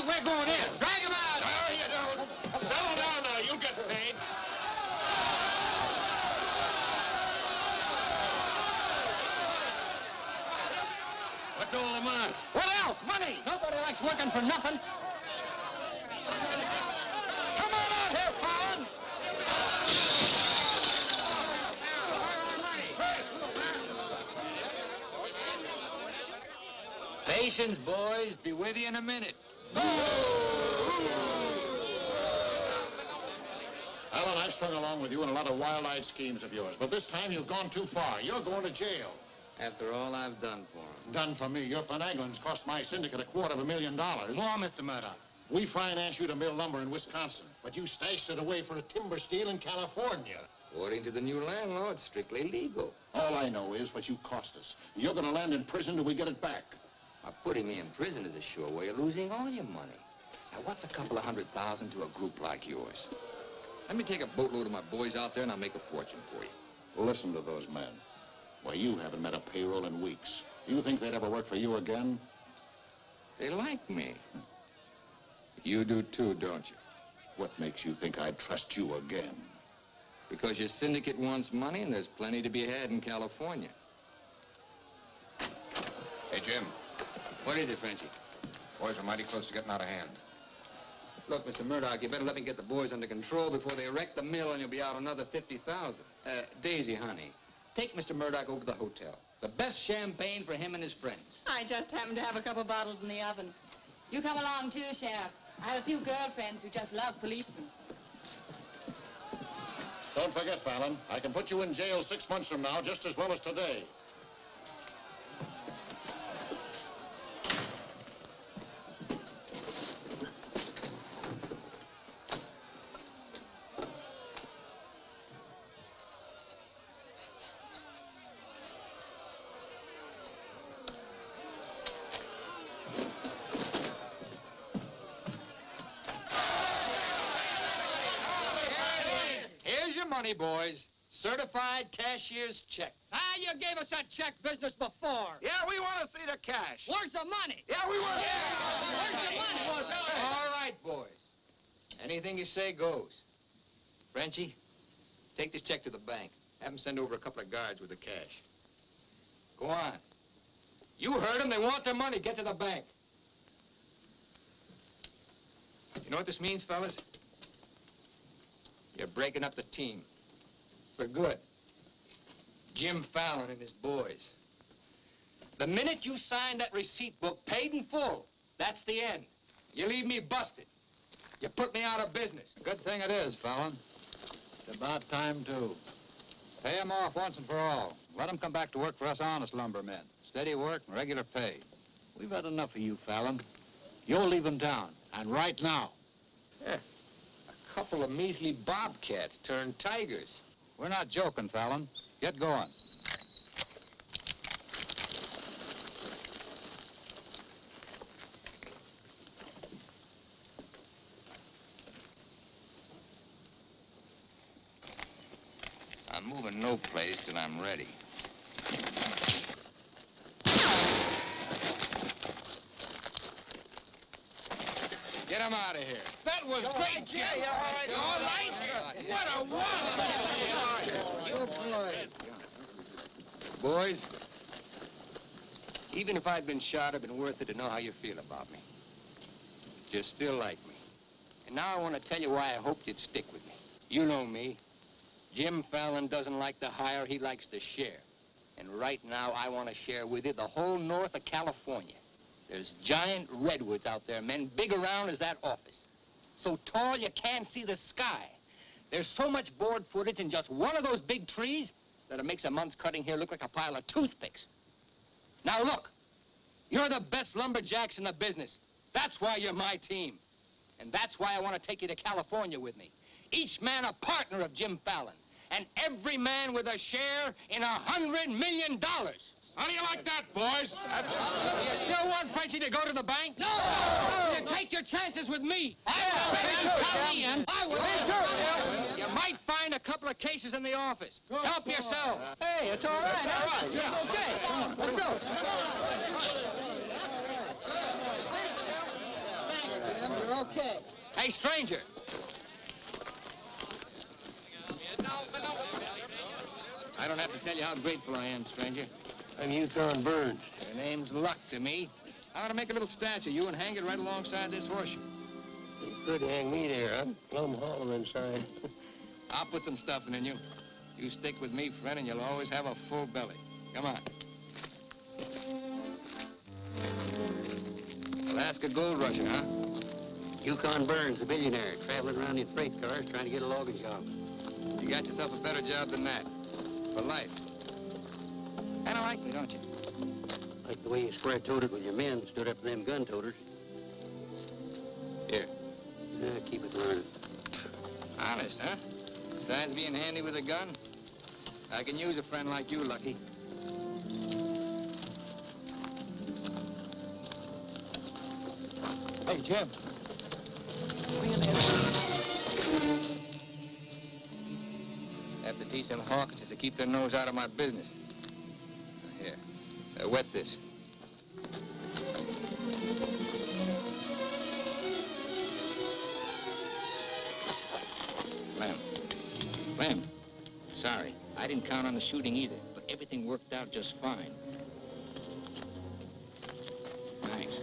we're going in. Drag him out. No, you don't. Settle down now. You'll get paid. What's all the matter? What else? Money. Nobody likes working for nothing. Come on out here, Fallon. Patience, boys. Be with you in a minute. Alan, I strung along with you in a lot of wild-eyed schemes of yours, but this time you've gone too far. You're going to jail. After all I've done for him. Done for me. Your finagling's cost my syndicate $250,000. Go on, Mr. Murdoch. We financed you to mill lumber in Wisconsin, but you stashed it away for a timber steal in California. According to the new land law, it's strictly legal. All I know is what you cost us. You're going to land in prison till we get it back. Now, putting me in prison is a sure way of losing all your money. Now, what's a couple of $100,000 to a group like yours? Let me take a boatload of my boys out there and I'll make a fortune for you. Listen to those men. Why, you haven't met a payroll in weeks. You think they'd ever work for you again? They like me. You do too, don't you? What makes you think I'd trust you again? Because your syndicate wants money and there's plenty to be had in California. Hey, Jim. What is it, Frenchie? Boys are mighty close to getting out of hand. Look, Mr. Murdoch, you better let me get the boys under control before they wreck the mill and you'll be out another $50,000. Daisy, honey, take Mr. Murdoch over to the hotel. The best champagne for him and his friends. I just happen to have a couple bottles in the oven. You come along too, Sheriff. I have a few girlfriends who just love policemen. Don't forget, Fallon, I can put you in jail 6 months from now just as well as today. Money, boys. Certified cashier's check. You gave us that check business before. Yeah, we want to see the cash. Where's the money? Yeah, we want Where's the money? All right, boys. Anything you say goes. Frenchie, take this check to the bank. Have them send over a couple of guards with the cash. Go on. You heard them. They want their money. Get to the bank. You know what this means, fellas? You're breaking up the team. For good. Jim Fallon and his boys. The minute you sign that receipt book, paid in full, that's the end. You leave me busted. You put me out of business. Good thing it is, Fallon. It's about time, too. Pay 'em off once and for all. Let 'em come back to work for us honest lumbermen. Steady work and regular pay. We've had enough of you, Fallon. You're leaving town, and right now. Yeah. A couple of measly bobcats turned tigers. We're not joking, Fallon. Get going. I'm moving no place till I'm ready. Get him out of here. That was great, Jim. All right. What a Boys, even if I'd been shot, it'd been worth it to know how you feel about me. You still like me. And now I want to tell you why I hoped you'd stick with me. You know me. Jim Fallon doesn't like to hire, he likes to share. And right now, I want to share with you the whole north of California. There's giant redwoods out there, men, big around as that office. So tall you can't see the sky. There's so much board footage in just one of those big trees that it makes a month's cutting here look like a pile of toothpicks. Now look, you're the best lumberjacks in the business. That's why you're my team. And that's why I want to take you to California with me. Each man a partner of Jim Fallon. And every man with a share in $100 million. How do you like that, boys? You still want Frenchie to go to the bank? No! You take your chances with me. I will. You might find a couple of cases in the office. Help yourself. Hey, it's all right. All right. Yeah. Okay. Let's go. Okay. Hey, stranger. I don't have to tell you how grateful I am, stranger. I'm Yukon Burns. Your name's Luck to me. I ought to make a little statue of you and hang it right alongside this horseshoe. You could hang me there. I'm plumb hollow inside. I'll put some stuffing in you. You stick with me, friend, and you'll always have a full belly. Come on. Alaska gold rusher, huh? Yukon Burns, the billionaire, traveling around in freight cars trying to get a logging job. You got yourself a better job than that. For life. Kinda like me, don't you? Like the way you square-toed it with your men, stood up to them gun-toters. Here. Keep it learning. Honest, huh? Besides being handy with a gun, I can use a friend like you, Lucky. Hey, Jim. Have to teach them Hawkinses to keep their nose out of my business. Here. Wet this. Lem. Sorry. I didn't count on the shooting either, but everything worked out just fine. Thanks.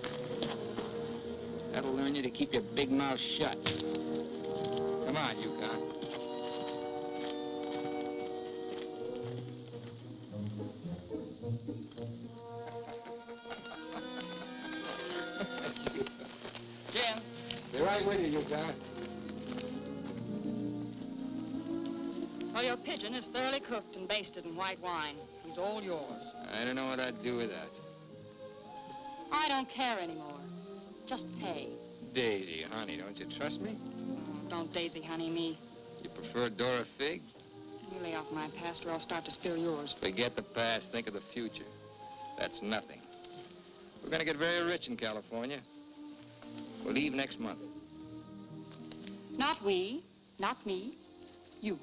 That'll learn you to keep your big mouth shut. Come on, Yukon. Jim. Be right with you, Yukon. Well, your pigeon is thoroughly cooked and basted in white wine. He's all yours. I don't know what I'd do with that. I don't care anymore. Just pay. Daisy, honey, don't you trust me? Oh, don't daisy honey me. You prefer Dora Fig? You lay off my past or I'll start to spill yours. Forget the past, think of the future. That's nothing. We're gonna get very rich in California. We'll leave next month. Not we, not me, you.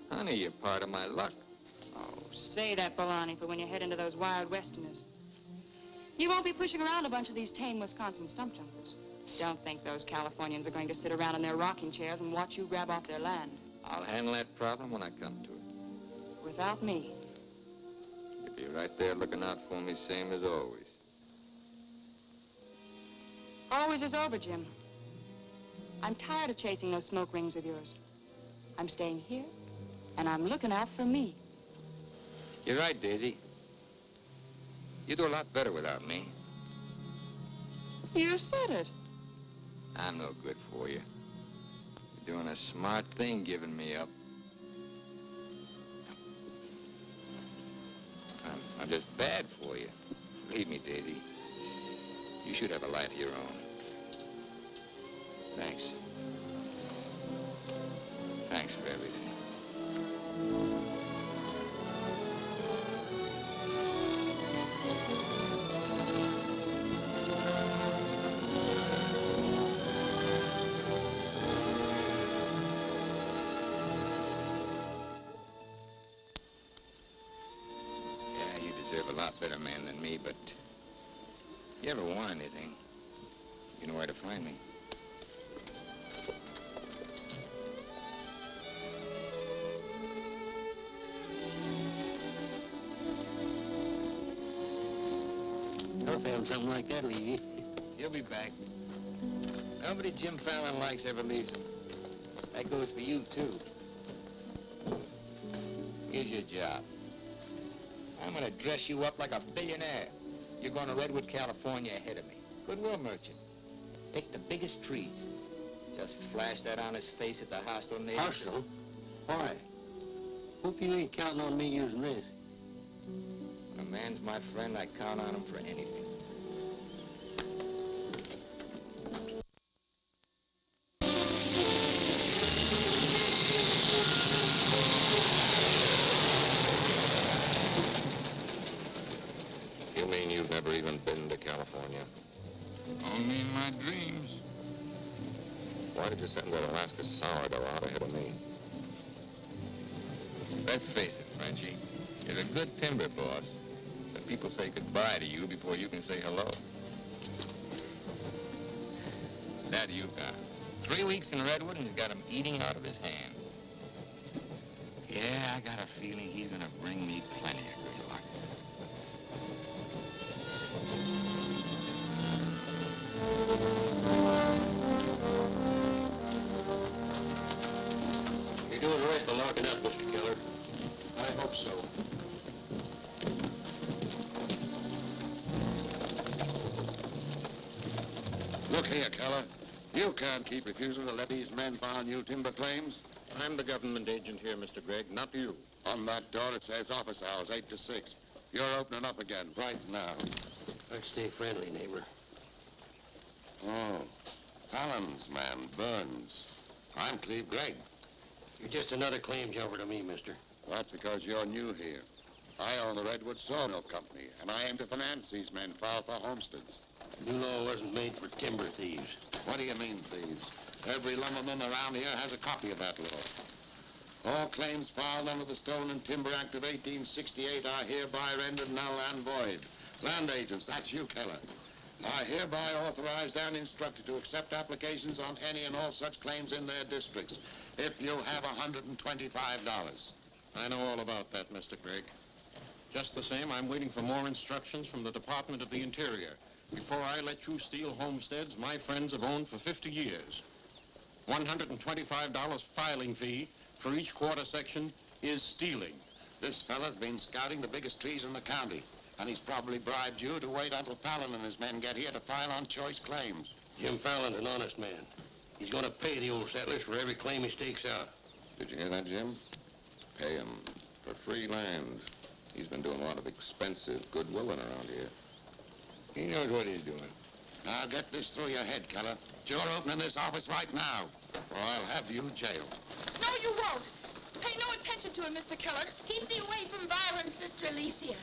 Honey, you're part of my luck. Oh, say that baloney for when you head into those wild westerners. You won't be pushing around a bunch of these tame Wisconsin stump jumpers. Don't think those Californians are going to sit around in their rocking chairs and watch you grab off their land. I'll handle that problem when I come to it. Without me. You'll be right there looking out for me, same as always. Always is over, Jim. I'm tired of chasing those smoke rings of yours. I'm staying here, and I'm looking out for me. You're right, Daisy. You do a lot better without me. You said it. I'm no good for you. You're doing a smart thing giving me up. I'm just bad for you. Believe me, Daisy. You should have a life of your own. Thanks. Thanks for everything. Yeah, you deserve a lot better man than me, but if you ever want anything, you know where to find me. I found something like that, Levy. He'll be back. Nobody Jim Fallon likes ever leaves him. That goes for you, too. Here's your job. I'm gonna dress you up like a billionaire. You're going to Redwood, California ahead of me. Goodwill merchant. Pick the biggest trees. Just flash that on his face at the hostile neighbors. Hostile? Why? Hope you ain't counting on me using this. When a man's my friend, I count on him for anything. You mean you've never even been to California? Only in my dreams. Why did you send that Alaska sourdough out ahead of me? Let's face it, Frenchie. You're a good timber boss. But people say goodbye to you before you can say hello. That Yukon. 3 weeks in Redwood, and he's got him eating out of his hand. Yeah, I got a feeling he's gonna bring me plenty of good luck. You're doing right by locking up, Mr. Keller. I hope so. Look here, Keller. You can't keep refusing to let these men file new timber claims. I'm the government agent here, Mr. Gregg, not you. On that door it says office hours, 8 to 6. You're opening up again right now. Let's stay friendly, neighbor. Oh, Fallon's man, Burns. I'm Cleve Gregg. You're just another claim jumper to me, mister. That's because you're new here. I own the Redwood Sawmill Company, and I aim to finance these men filed for homesteads. New law wasn't made for timber thieves. What do you mean, thieves? Every lumberman around here has a copy of that law. All claims filed under the Stone and Timber Act of 1868 are hereby rendered null and void. Land agents, that's you, Keller, are hereby authorized and instructed to accept applications on any and all such claims in their districts, if you have $125. I know all about that, Mr. Gregg. Just the same, I'm waiting for more instructions from the Department of the Interior. Before I let you steal homesteads my friends have owned for 50 years. $125 filing fee for each quarter section is stealing. This fella's been scouting the biggest trees in the county, and he's probably bribed you to wait until Fallon and his men get here to file on choice claims. Jim Fallon's an honest man. He's going to pay the old settlers for every claim he stakes out. Did you hear that, Jim? Pay him for free land. He's been doing a lot of expensive goodwilling around here. He knows what he's doing. Now get this through your head, Keller. You're opening this office right now, or I'll have you jailed. No, you won't. Pay no attention to him, Mr. Keller. Keep thee away from Byron's sister Alicia.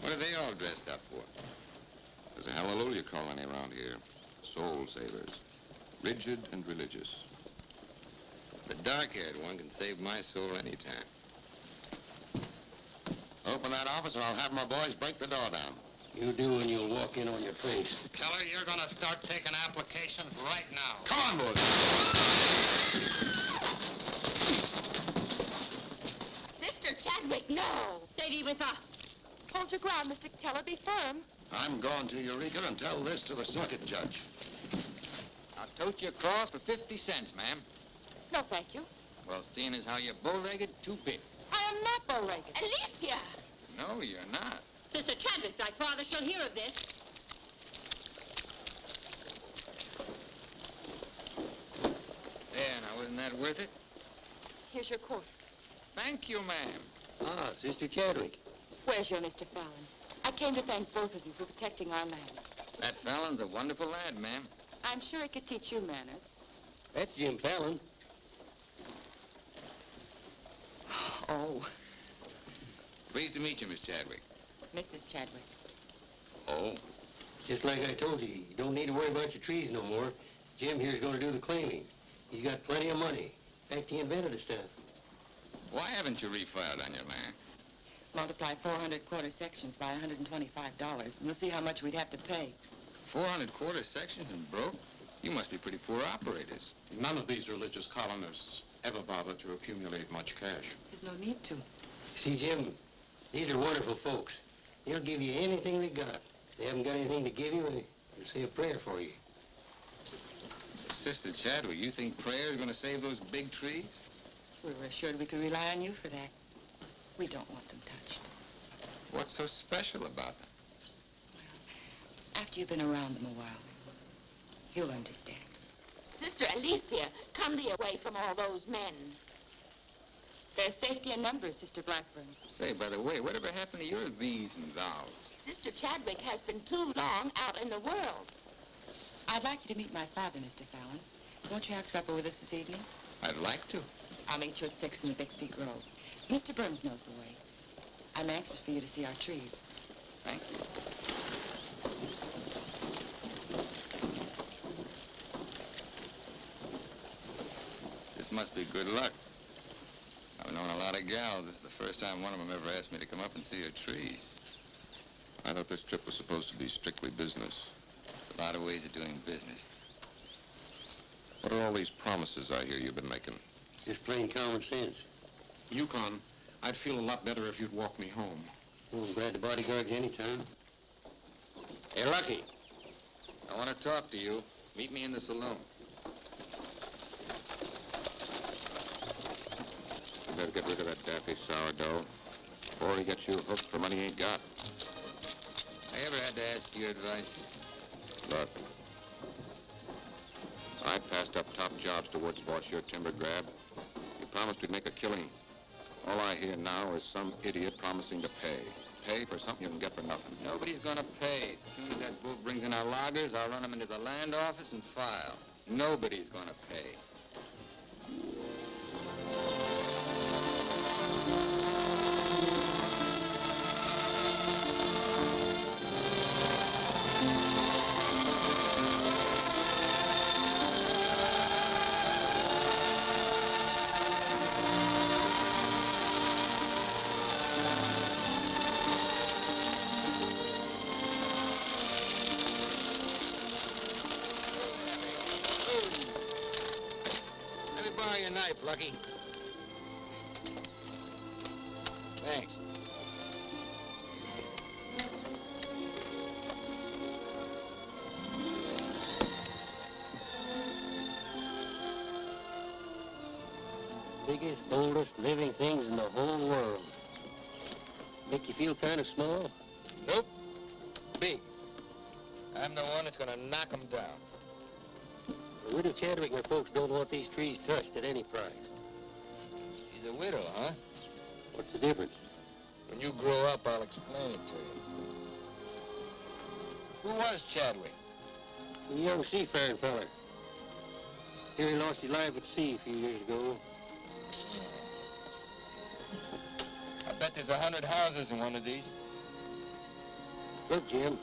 What are they all dressed up for? There's a hallelujah colony around here. Soul savers. Rigid and religious. The dark-haired one can save my soul anytime. Open that office or I'll have my boys break the door down. You do and you'll walk in on your face. Keller, you're going to start taking applications right now. Come on, boys. Sister Chadwick, no. Stay thee with us. Hold your ground, Mr. Keller. Be firm. I'm going to Eureka and tell this to the circuit judge. I'll tote you across for 50 cents, ma'am. No, thank you. Well, seeing as how you're bow-legged, 2 bits. I am not bow-legged. Alicia! No, you're not. Sister Chadwick, thy father shall hear of this. There, now, wasn't that worth it? Here's your court. Thank you, ma'am. Ah, Sister Chadwick. Where's your Mr. Fallon? I came to thank both of you for protecting our land. That Fallon's a wonderful lad, ma'am. I'm sure he could teach you manners. That's Jim Fallon. Oh, Pleased to meet you, Miss Chadwick. Mrs. Chadwick. Oh? Just like I told you, you don't need to worry about your trees no more. Jim here's going to do the claiming. He's got plenty of money. In fact, he invented the stuff. Why haven't you refiled on your land? Multiply 400 quarter sections by $125, and you'll see how much we'd have to pay. 400 quarter sections and broke? You must be pretty poor operators. None of these religious colonists ever bother to accumulate much cash. There's no need to. See, Jim, these are wonderful folks. They'll give you anything they got. If they haven't got anything to give you, they'll say a prayer for you. Sister Chadwick, you think prayer is going to save those big trees? We were assured we could rely on you for that. We don't want them touched. What's so special about them? After you've been around them a while, you'll understand. Sister Alicia, come thee away from all those men. There's safety in numbers, Sister Blackburn. Say, by the way, whatever happened to your these and thous? Sister Chadwick has been too long out in the world. I'd like you to meet my father, Mr. Fallon. Won't you have supper with us this evening? I'd like to. I'll meet you at 6 in the Bixby Grove. Mr. Burns knows the way. I'm anxious for you to see our trees. Thank you. This must be good luck. I've known a lot of gals. This is the first time one of them ever asked me to come up and see her trees. I thought this trip was supposed to be strictly business. It's A lot of ways of doing business. What are all these promises I hear you've been making? Just plain common sense. Yukon, I'd feel a lot better if you'd walk me home. Well, I'm glad to bodyguard you anytime. Hey, Lucky. I want to talk to you. Meet me in the saloon. You better get rid of that daffy sourdough before he gets you hooked for money he ain't got. I ever had to ask your advice? Look, I passed up top jobs to Woods boss your timber grab. You promised we'd make a killing. All I hear now is some idiot promising to pay. Pay for something you can get for nothing. Nobody's gonna pay. As soon as that bull brings in our loggers, I'll run them into the land office and file. Nobody's gonna pay. Let me borrow your knife, Lucky. Thanks. Biggest, oldest living things in the whole world. Make you feel kind of small? Nope. Big. I'm the one that's gonna knock them down. The widow Chadwick and her folks don't want these trees touched at any price. She's a widow, huh? What's the difference? When you grow up, I'll explain it to you. Who was Chadwick? A young seafaring feller. Here he lost his life at sea a few years ago. I bet there's 100 houses in one of these. Look, Jim,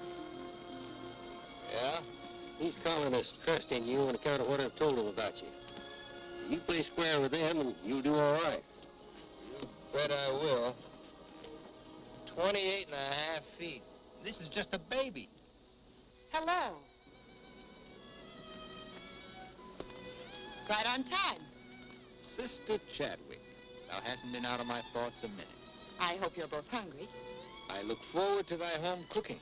Yeah? these colonists trust in you on account of what I've told them about you. You play square with them and you'll do all right. You bet I will. 28 and a half feet. This is just a baby. Hello. Right on time. Sister Chadwick. Thou hasn't been out of my thoughts a minute. I hope you're both hungry. I look forward to thy home cooking.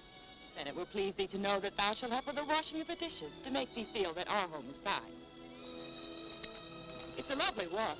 Then it will please thee to know that thou shalt help with the washing of the dishes to make thee feel that our home is thine. It's a lovely walk.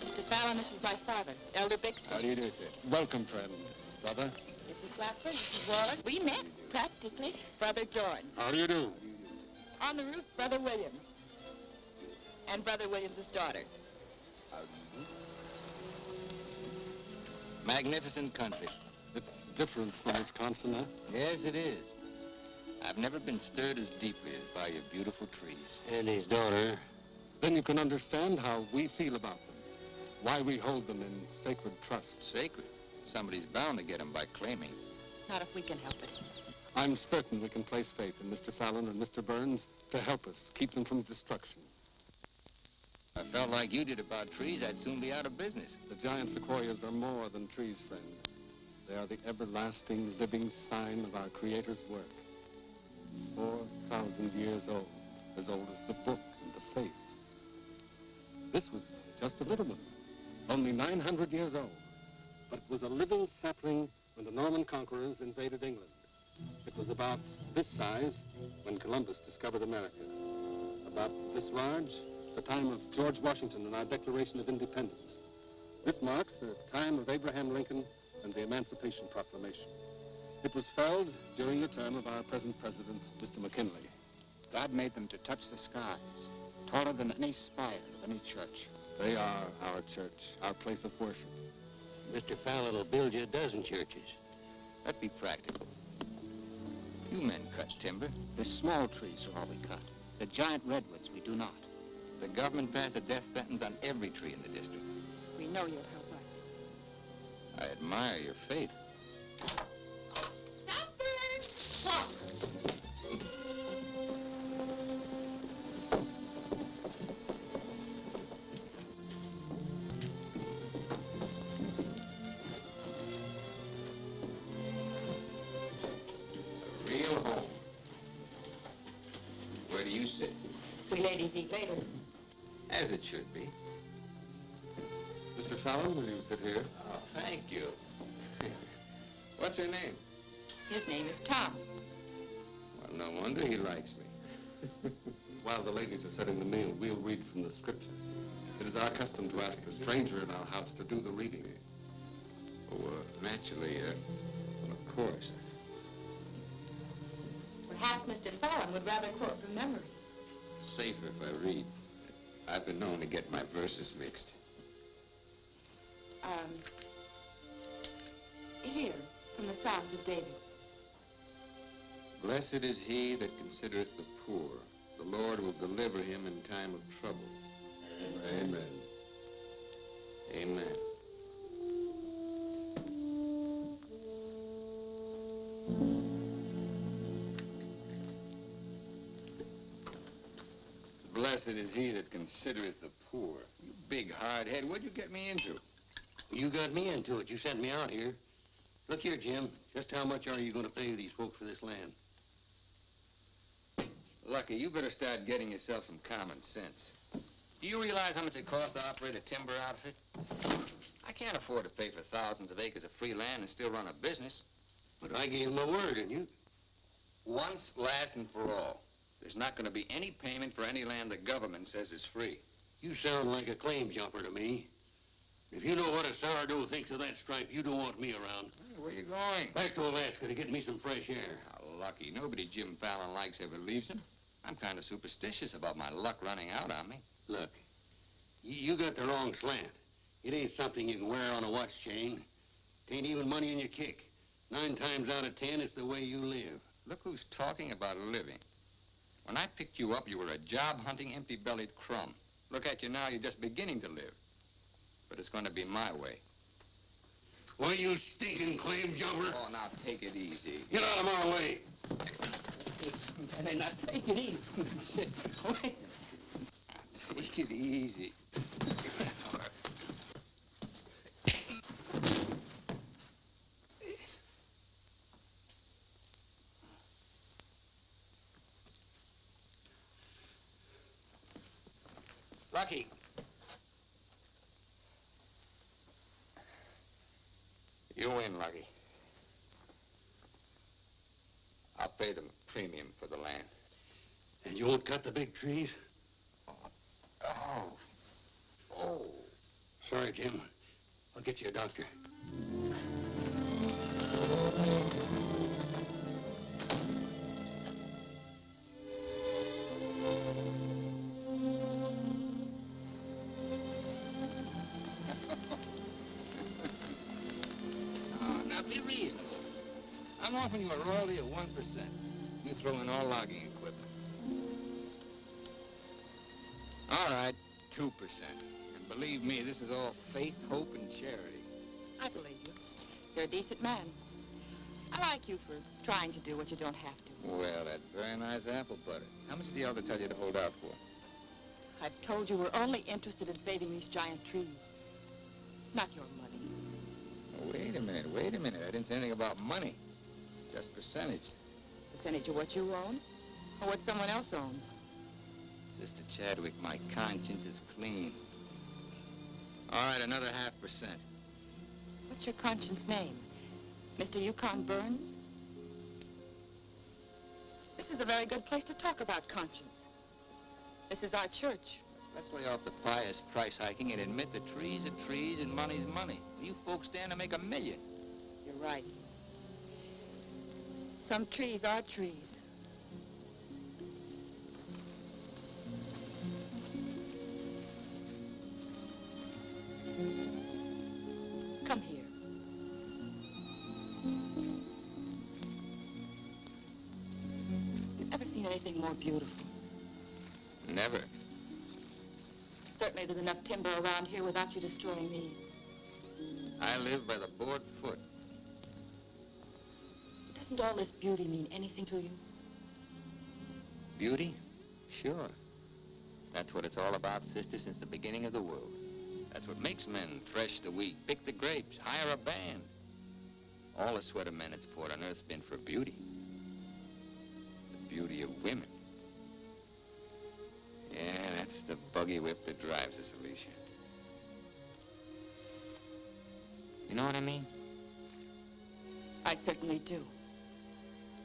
Mr. Fallon, this is my father, Elder Bixby. How do you do, sir? Welcome, friend. Brother? Mrs. Clapper, Mrs. Waller. We met, practically. Brother Jordan. How do you do? On the roof, Brother Williams. And Brother Williams' daughter. Magnificent country. It's different from Wisconsin, huh? Yes, it is. I've never been stirred as deeply as by your beautiful trees. And his daughter. Then you can understand how we feel about them. Why we hold them in sacred trust. Sacred. Somebody's bound to get them by claiming. Not if we can help it. I'm certain we can place faith in Mr. Fallon and Mr. Burns to help us keep them from destruction. I felt like you did about trees, I'd soon be out of business. The giant sequoias are more than trees, friend. They are the everlasting, living sign of our Creator's work. 4,000 years old as the book and the faith. This was just a little one, only 900 years old. But it was a living sapling when the Norman conquerors invaded England. It was about this size when Columbus discovered America. About this large, the time of George Washington and our Declaration of Independence. This marks the time of Abraham Lincoln and the Emancipation Proclamation. It was felled during the term of our present president, Mr. McKinley. God made them to touch the skies, taller than any spire of any church. They are our church, our place of worship. Mr. Fallon will build you a dozen churches. Let's be practical. You men cut timber. The small trees are all we cut. The giant redwoods we do not. The government passed a death sentence on every tree in the district. we know you'll help us. I admire your faith. Supper! A real home. Where do you sit? We ladies eat later. As it should be. Mr. Fallon, will you sit here? Oh, thank you. What's her name? His name is Tom. Well, no wonder he likes me. While the ladies are setting the meal, we'll read from the scriptures. It is our custom to ask a stranger in our house to do the reading. Oh, naturally, well, of course. Perhaps Mr. Fallon would rather quote from memory. Safer if I read. I've been known to get my verses mixed. Here, from the Psalms of David. Blessed is he that considereth the poor. The Lord will deliver him in time of trouble. Amen. Amen. Blessed is he that considereth the poor. You big hard head, what'd you get me into? You got me into it. You sent me out here. Look here, Jim. Just how much are you going to pay these folks for this land? Lucky, you better start getting yourself some common sense. Do you realize how much it costs to operate a timber outfit? I can't afford to pay for thousands of acres of free land and still run a business. But I gave my word, and you... Once, last, and for all. There's not going to be any payment for any land the government says is free. You sound like a claim jumper to me. If you know what a sourdough thinks of that stripe, you don't want me around. Hey, where you going? Back to Alaska to get me some fresh air. How lucky. Nobody Jim Fallon likes ever leaves him. I'm kind of superstitious about my luck running out on me. Look, you got the wrong slant. It ain't something you can wear on a watch chain. It ain't even money in your kick. 9 times out of 10, it's the way you live. Look who's talking about living. When I picked you up, you were a job-hunting, empty-bellied crumb. Look at you now, you're just beginning to live. But it's going to be my way. Why, you stinking claim jumper? Oh, now take it easy. Get out of my way. And now take it easy. Wait. Take it easy. Lucky. You win, Lucky. I'll pay the premium for the land. And you won't cut the big trees? Oh. Sorry, Jim. I'll get you a doctor. Now be reasonable. I'm offering you a royalty of 1%. You throw in all logging equipment. All right, 2%. And believe me, this is all faith, hope, and charity. I believe you. You're a decent man. I like you for trying to do what you don't have to. Well, that's very nice apple butter. How much did the elder tell you to hold out for? I've told you we're only interested in saving these giant trees. Not your money. Oh, wait a minute. I didn't say anything about money. Just percentage. Percentage of what you own? Or what someone else owns? Sister Chadwick, my conscience is clean. All right, another 0.5%. What's your conscience name? Mr. Yukon Burns? This is a very good place to talk about conscience. This is our church. Let's lay off the pious price hiking and admit that trees are trees and money's money. You folks stand to make $1 million. You're right. Some trees are trees. Come here. You ever seen anything more beautiful? Never. Certainly there's enough timber around here without you destroying these. I live by the board foot. Doesn't all this beauty mean anything to you? Beauty? Sure. That's what it's all about, sister, since the beginning of the world. That's what makes men thresh the wheat, pick the grapes, hire a band. All the sweat of men that's poured on earth's been for beauty. The beauty of women. Yeah, that's the buggy whip that drives us, Alicia. You know what I mean? I certainly do.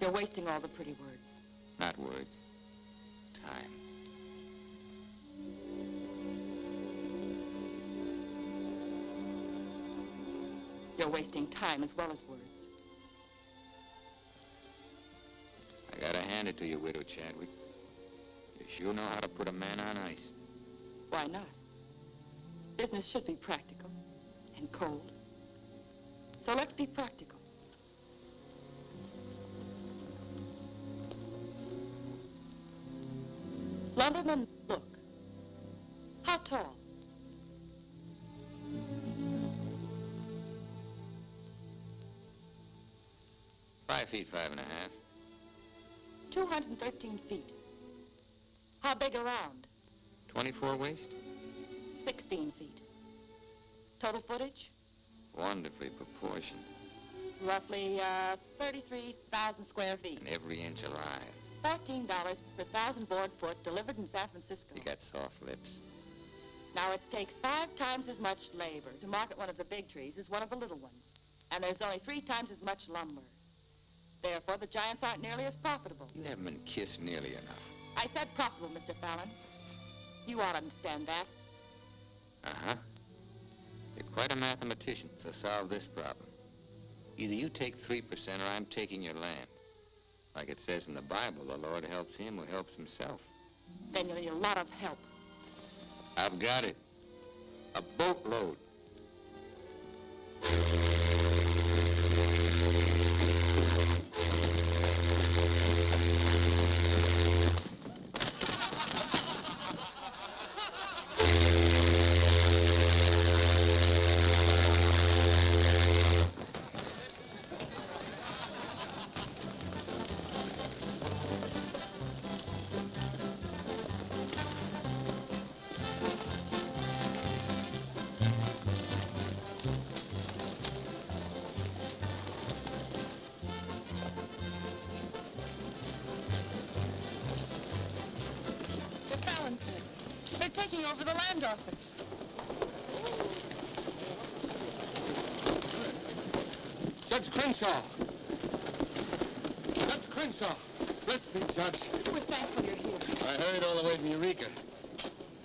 You're wasting all the pretty words. Not words. Time. You're wasting time as well as words. I gotta hand it to you, Widow Chadwick. You sure know how to put a man on ice. Why not? Business should be practical and cold. So let's be practical. Lumberman, look. How tall? $5 feet, 5.5. 213 feet. How big around? 24 waist? 16 feet. Total footage? Wonderfully proportioned. Roughly 33,000 square feet. And every inch alive. $14 per 1,000 board foot delivered in San Francisco. You got soft lips. Now, it takes 5 times as much labor to market one of the big trees as one of the little ones. And there's only 3 times as much lumber. Therefore, the giants aren't nearly as profitable. You haven't been kissed nearly enough. I said profitable, Mr. Fallon. You ought to understand that. Uh-huh. You're quite a mathematician, so solve this problem. Either you take 3% or I'm taking your land. Like it says in the Bible, the Lord helps him who helps himself. Then you'll need a lot of help. I've got it. A boatload. They're taking over the land office. Judge Crenshaw! Judge Crenshaw! Bless me, Judge. We're thankful you're here. I hurried all the way from Eureka.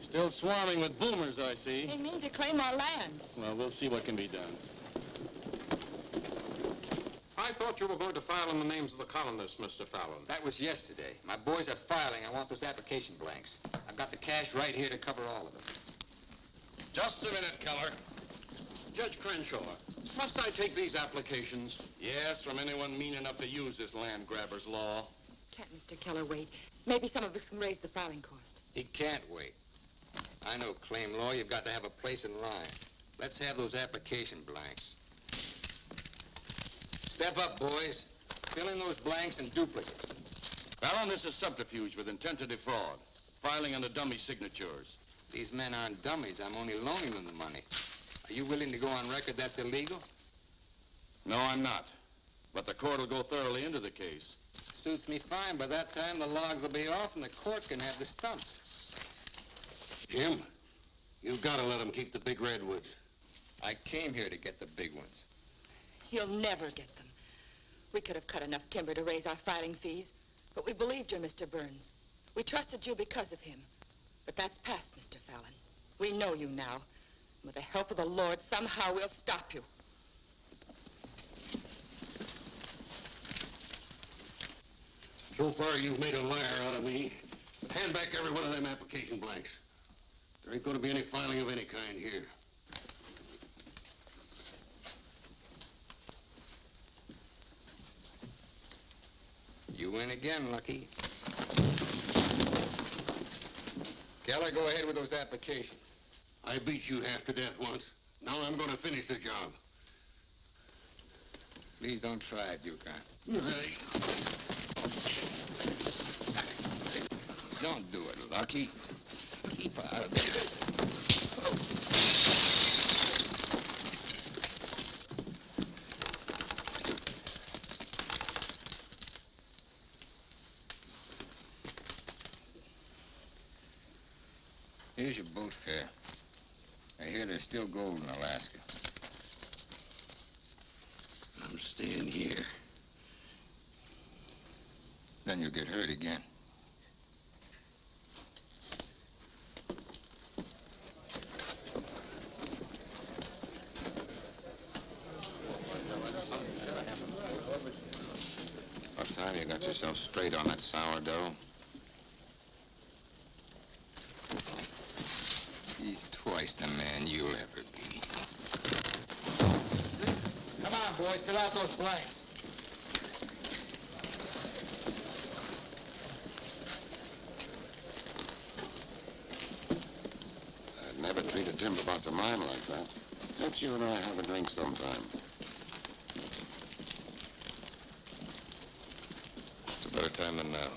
Still swarming with boomers, I see. They mean to claim our land. Well, we'll see what can be done. I thought you were going to file in the names of the colonists, Mr. Fallon. That was yesterday. My boys are filing. I want those application blanks. I've got the cash right here to cover all of them. Just a minute, Keller. Judge Crenshaw, must I take these applications? Yes, from anyone mean enough to use this land grabber's law. Can't Mr. Keller wait? Maybe some of us can raise the filing cost. He can't wait. I know claim law. You've got to have a place in line. Let's have those application blanks. Step up, boys. Fill in those blanks and duplicate. Fallon, this is subterfuge with intent to defraud. Filing under dummy signatures. These men aren't dummies. I'm only loaning them the money. Are you willing to go on record that's illegal? No, I'm not. But the court will go thoroughly into the case. Suits me fine. By that time, the logs will be off and the court can have the stumps. Jim, you've got to let them keep the big redwoods. I came here to get the big ones. You'll never get them. We could have cut enough timber to raise our filing fees, but we believed you, Mr. Burns. We trusted you because of him. But that's past, Mr. Fallon. We know you now. With the help of the Lord, somehow we'll stop you. So far, you've made a liar out of me. Hand back every one of them application blanks. There ain't going to be any filing of any kind here. You win again, Lucky. Keller, go ahead with those applications. I beat you half to death once. Now I'm going to finish the job. Please don't try it, Yukon. Don't do it, Lucky. Keep out of there. Here's your boat fare. I hear there's still gold in Alaska. I'm staying here. Then you'll get hurt again. What time you got yourself straight on that sourdough? He's twice the man you'll ever be. Come on, boys, fill out those blanks. I'd never treat a timber boss of mine like that. Let you and I have a drink sometime. It's a better time than now.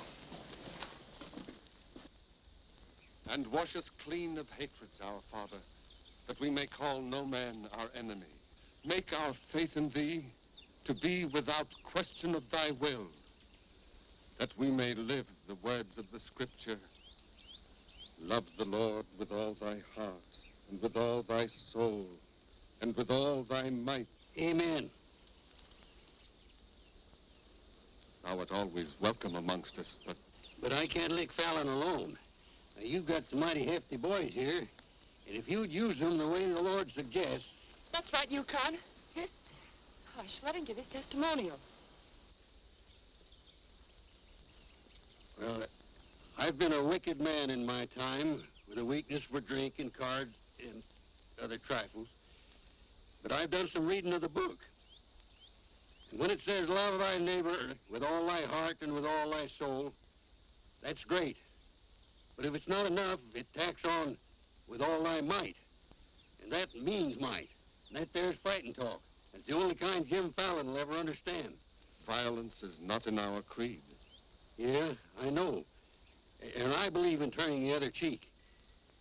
And wash us clean of hatreds, our Father, that we may call no man our enemy. Make our faith in thee to be without question of thy will, that we may live the words of the Scripture. Love the Lord with all thy heart, and with all thy soul, and with all thy might. Amen. Thou art always welcome amongst us, but But I can't lick Fallon alone. Now, you've got some mighty hefty boys here, and if you'd use them the way the Lord suggests... That's right, Yukon. Yes. Hush, let him give his testimonial. Well, I've been a wicked man in my time, with a weakness for drink and cards and other trifles. But I've done some reading of the book. And when it says, love thy neighbor with all thy heart and with all thy soul, that's great. But if it's not enough, it tacks on with all thy might. And that means might. And that there's fighting talk. That's the only kind Jim Fallon will ever understand. violence is not in our creed. Yeah, I know. And I believe in turning the other cheek.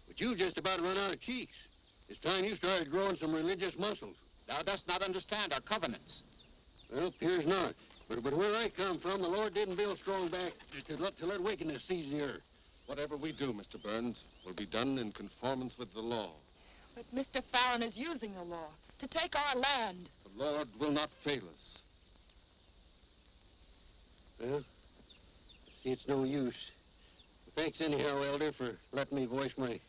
But you just about run out of cheeks. It's time you started growing some religious muscles. Thou dost not understand our covenants. Well, appears not. But where I come from, the Lord didn't build strong backs to let wickedness seize the earth. Whatever we do, Mr. Burns, will be done in conformance with the law. But Mr. Fallon is using the law to take our land. The Lord will not fail us. Well, see, it's no use. Thanks anyhow, Elder, for letting me voice my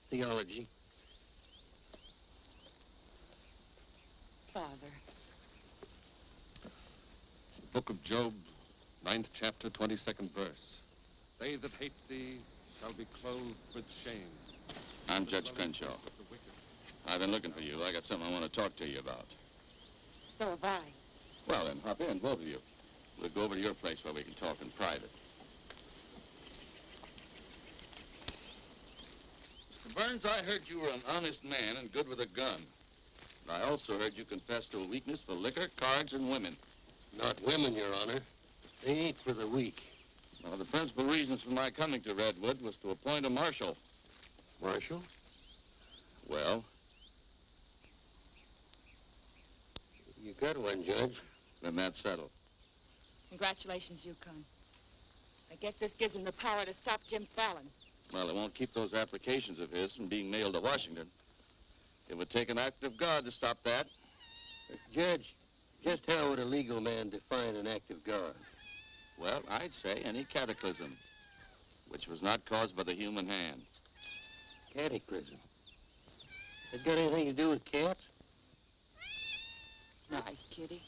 theology. Father. The book of Job, 9th chapter, 22nd verse. They that hate thee shall be clothed with shame. I'm Judge Crenshaw. I've been looking for you. I got something I want to talk to you about. So have I. Well, then, hop in, both of you. We'll go over to your place where we can talk in private. Mr. Burns, I heard you were an honest man and good with a gun. And I also heard you confess to a weakness for liquor, cards, and women. Not women, Your Honor. They ain't for the weak. Well, the principal reasons for my coming to Redwood was to appoint a marshal. Marshal? Well? You got one, Judge. Then that's settled. Congratulations, Yukon. I guess this gives him the power to stop Jim Fallon. Well, it won't keep those applications of his from being mailed to Washington. It would take an act of God to stop that. Judge, just how would a legal man define an act of God? Well, I'd say any cataclysm, which was not caused by the human hand. Cataclysm? That got anything to do with cats? Nice, kitty.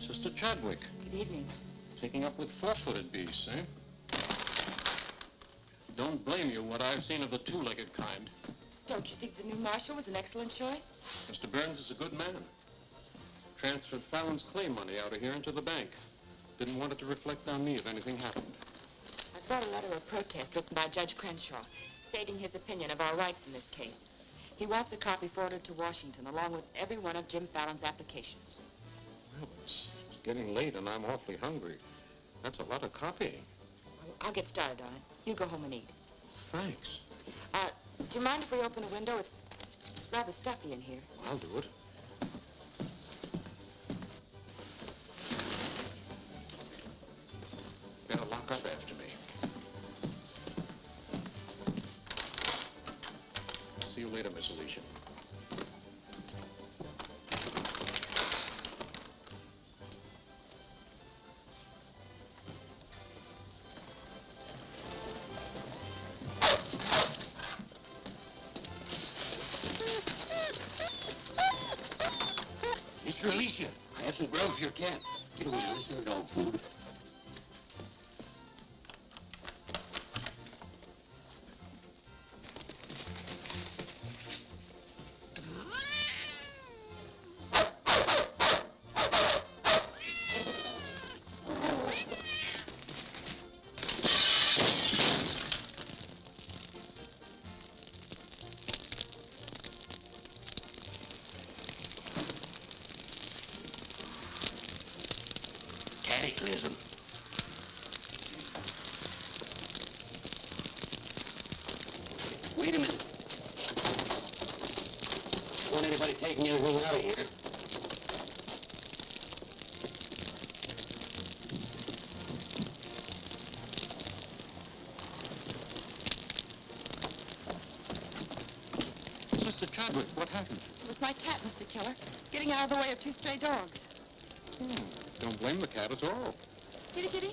Sister Chadwick. Good evening. Taking up with four-footed beasts, eh? Don't blame you what I've seen of the two-legged kind. Don't you think the new marshal was an excellent choice? Mr. Burns is a good man. Transferred Fallon's claim money out of here into the bank. Didn't want it to reflect on me if anything happened. I brought a letter of protest written by Judge Crenshaw, stating his opinion of our rights in this case. He wants a copy forwarded to Washington, along with every one of Jim Fallon's applications. Well, it's getting late and I'm awfully hungry. That's a lot of copying. Well, I'll get started on it. You go home and eat. Thanks. Do you mind if we open a window? It's rather stuffy in here. I'll do it. Better lock up after me. See you later, Miss Alicia. Mr. Alicia, I have some grub for your cat. Get away, this is dog food. Cataclysm. Wait a minute. Don't want anybody taking anything out of here. Sister Chadwick, what happened? It was my cat, Mr. Keller, getting out of the way of two stray dogs. Don't blame the cat at all. Kitty, kitty.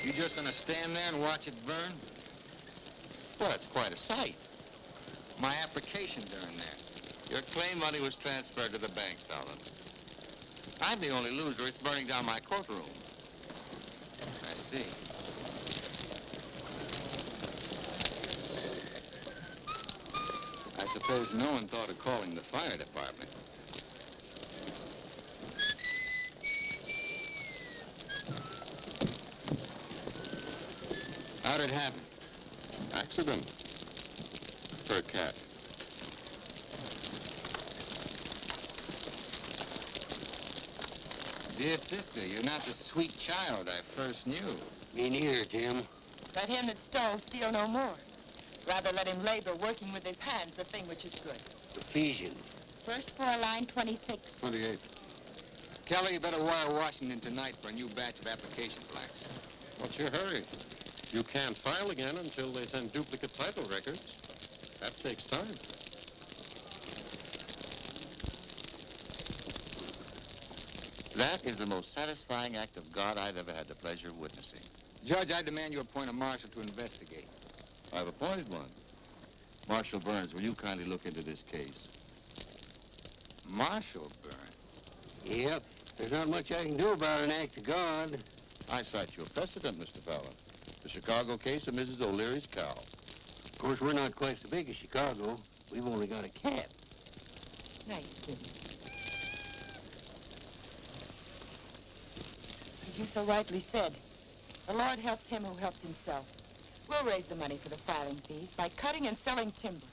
You just gonna stand there and watch it burn? Well, it's quite a sight. My applications are in there. Your claim money was transferred to the bank, Fallon. I'm the only loser. It's burning down my courtroom. I see. I suppose no one thought of calling the fire department. How'd it happen? Accident. For a cat. Dear sister, you're not the sweet child I first knew. Me neither, Jim. Let him that stole steal no more. Rather let him labor working with his hands the thing which is good. Ephesians. First floor, line 26. 28. Kelly, you better wire Washington tonight for a new batch of application blacks. What's your hurry? You can't file again until they send duplicate title records. That takes time. That is the most satisfying act of God I've ever had the pleasure of witnessing. Judge, I demand you appoint a marshal to investigate. I've appointed one. Marshal Burns, will you kindly look into this case? Marshal Burns? Yep. There's not much I can do about an act of God. I cite your precedent, Mr. Fallon. The Chicago case of Mrs. O'Leary's cow. Of course, we're not quite so big as Chicago. We've only got a cat. Nice, kid. As you so rightly said, the Lord helps him who helps himself. We'll raise the money for the filing fees by cutting and selling timber.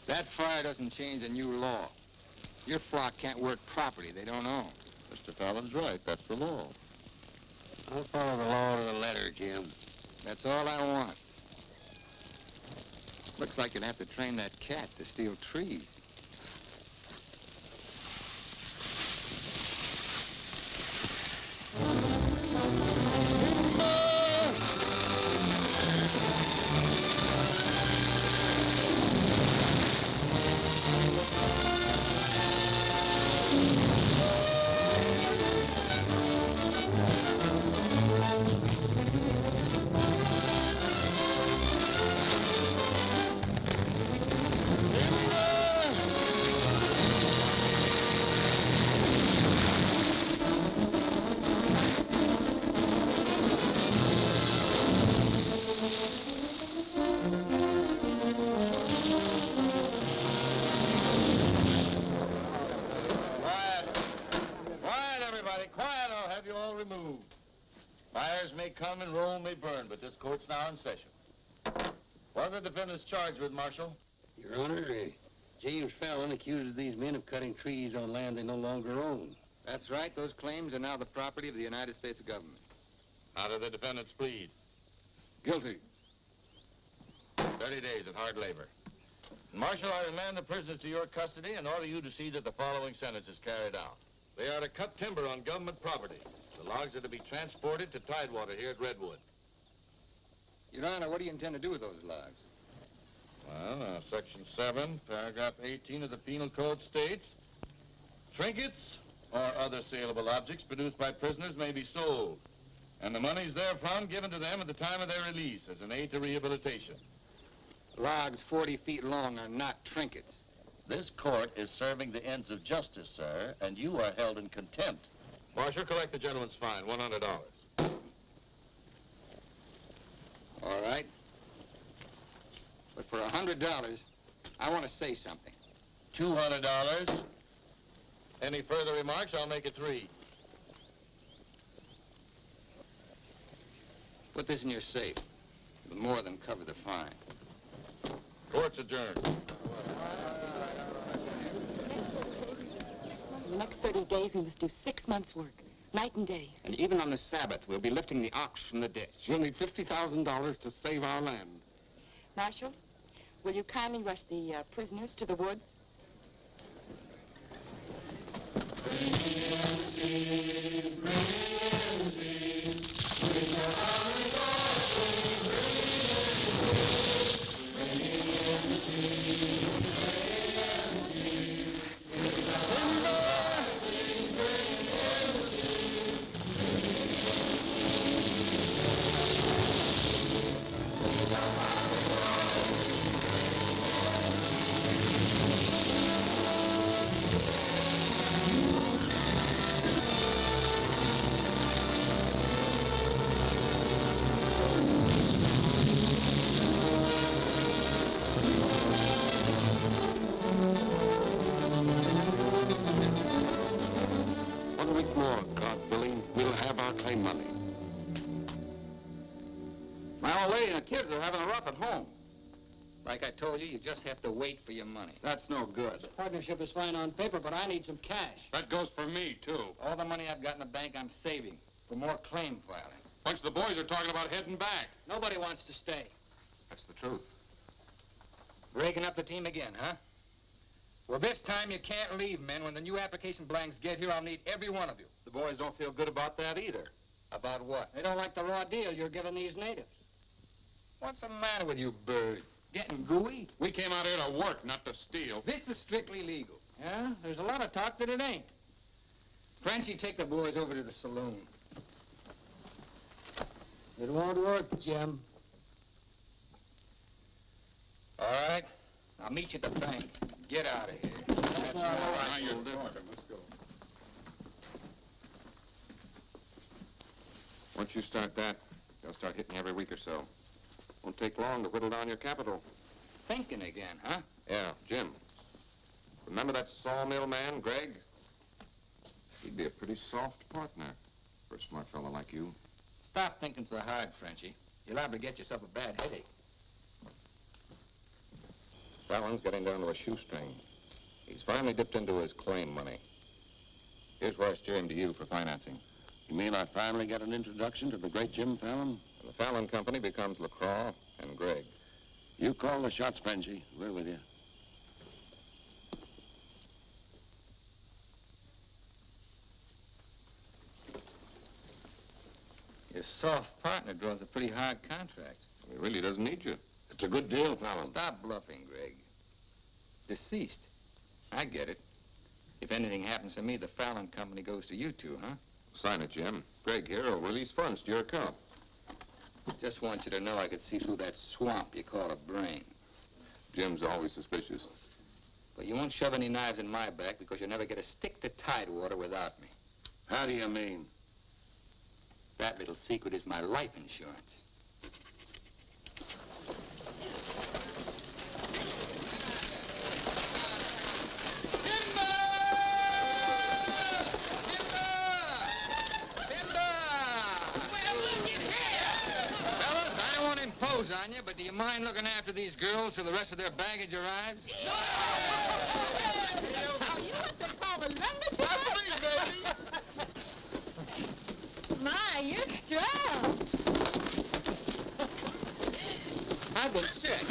That fire doesn't change the new law. Your flock can't work property they don't own. Mr. Fallon's right. That's the law. I'll follow the law to the letter, Jim. That's all I want. Looks like you'll have to train that cat to steal trees. This court's now in session. What are the defendants charged with, Marshal? Your Honor, James Fallon accuses these men of cutting trees on land they no longer own. That's right. Those claims are now the property of the United States government. How do the defendants plead? Guilty. 30 days of hard labor. Marshal, I remand the prisoners to your custody and order you to see that the following sentence is carried out. They are to cut timber on government property. The logs are to be transported to Tidewater here at Redwood. Your Honor, what do you intend to do with those logs? Well, Section 7, Paragraph 18 of the Penal Code states, trinkets or other saleable objects produced by prisoners may be sold, and the monies therefrom given to them at the time of their release as an aid to rehabilitation. Logs 40 feet long are not trinkets. This court is serving the ends of justice, sir, and you are held in contempt. Marshal, collect the gentleman's fine, $100. All right. But for $100, I want to say something. $200. Any further remarks, I'll make it 3. Put this in your safe. It'll more than cover the fine. Court's adjourned. For the next 30 days, we must do 6 months' work, night and day. And even on the Sabbath, we'll be lifting the ox from the ditch. You'll need $50,000 to save our land. Marshal, will you kindly rush the prisoners to the woods? Kids are having a rough at home. Like I told you, you just have to wait for your money. That's no good. The partnership is fine on paper, but I need some cash. That goes for me, too. All the money I've got in the bank, I'm saving for more claim filing. Bunch of the boys are talking about heading back. Nobody wants to stay. That's the truth. Breaking up the team again, huh? Well, this time you can't leave, men. When the new application blanks get here, I'll need every one of you. The boys don't feel good about that either. About what? They don't like the raw deal you're giving these natives. What's the matter with you birds? Getting gooey? We came out here to work, not to steal. This is strictly legal. Yeah? There's a lot of talk that it ain't. Frenchie, take the boys over to the saloon. It won't work, Jim. All right. I'll meet you at the bank. Get out of here. That's all right. Now you're different. Let's go. Once you start that, they'll start hitting you every week or so. Won't take long to whittle down your capital. Thinking again, huh? Yeah, Jim. Remember that sawmill man, Greg? He'd be a pretty soft partner for a smart fellow like you. Stop thinking so hard, Frenchie. You're liable to get yourself a bad headache. Fallon's getting down to a shoestring. He's finally dipped into his claim money. Here's where I steer him to you for financing. You mean I finally get an introduction to the great Jim Fallon? And the Fallon Company becomes LaCroix and Gregg. You call the shots, Frenchie. We're with you. Your soft partner draws a pretty hard contract. He really doesn't need you. It's a good deal, Fallon. Stop bluffing, Gregg. Deceased. I get it. If anything happens to me, the Fallon Company goes to you two, huh? Sign it, Jim. Gregg here will release funds to your account. Just want you to know I could see through that swamp you call a brain. Jim's always suspicious. But you won't shove any knives in my back because you'll never get a stick to Tidewater without me. How do you mean? That little secret is my life insurance. you, but do you mind looking after these girls till the rest of their baggage arrives? Oh, you want to call the lumberjack? That's me, baby. My, you're strong. I've been sick.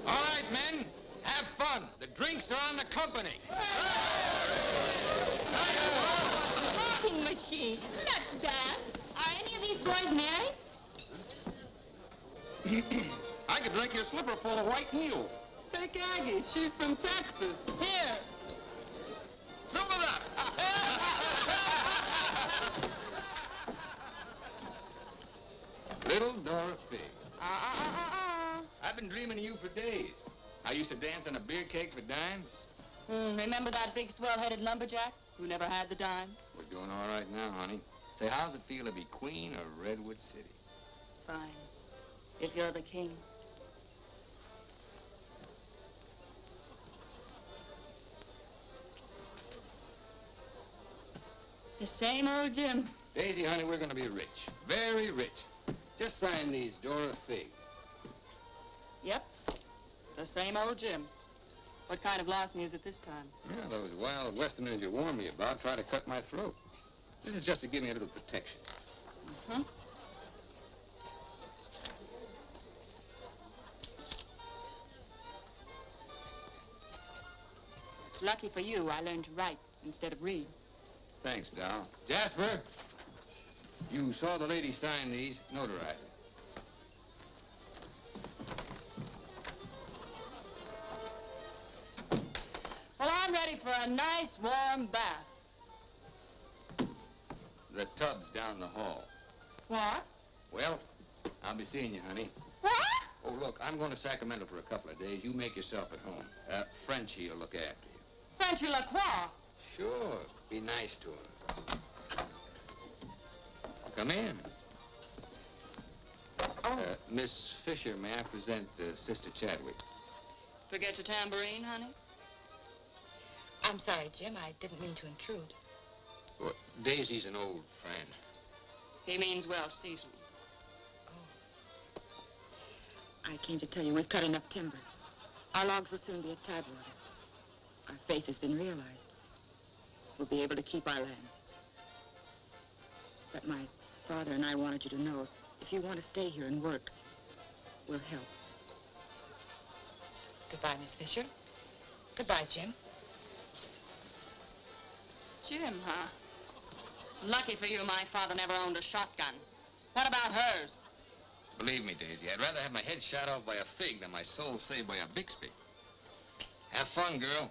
All right, men, have fun. The drinks are on the company. Talking machine. Not bad. Are any of these boys married? I could drink your slipper full of white mule. Take Aggie. She's from Texas. Here. Fill it up. Little Dorothy. I've been dreaming of you for days. I used to dance on a beer cake for dimes. Remember that big swell-headed lumberjack who never had the dime? We're doing all right now, honey. Say, how's it feel to be queen of Redwood City? Fine. If you're the king. The same old Jim. Daisy, honey, we're going to be rich. Very rich. Just sign these, Dora Fig. Yep. The same old Jim. What kind of loss music this time? Yeah, those wild Westerners you warned me about try to cut my throat. This is just to give me a little protection. Mm-hmm. It's lucky for you I learned to write instead of read. Thanks, Doll. Jasper, you saw the lady sign these. Notarize it. Well, I'm ready for a nice warm bath. The tub's down the hall. What? Well, I'll be seeing you, honey. What? Oh, look, I'm going to Sacramento for a couple of days. You make yourself at home. Frenchie will look after you. Frenchy Lacroix. Sure. Be nice to him. Come in. Miss Fisher, may I present Sister Chadwick? Forget your tambourine, honey? I'm sorry, Jim. I didn't mean to intrude. Well, Daisy's an old friend. He means well seasoned. I came to tell you we've cut enough timber. Our logs will soon be at Tidewater. Our faith has been realized. We'll be able to keep our lands. But my father and I wanted you to know if you want to stay here and work, we'll help. Goodbye, Miss Fisher. Goodbye, Jim. Jim, huh? Lucky for you, my father never owned a shotgun. What about hers? Believe me, Daisy, I'd rather have my head shot off by a fig than my soul saved by a Bixby. Have fun, girl.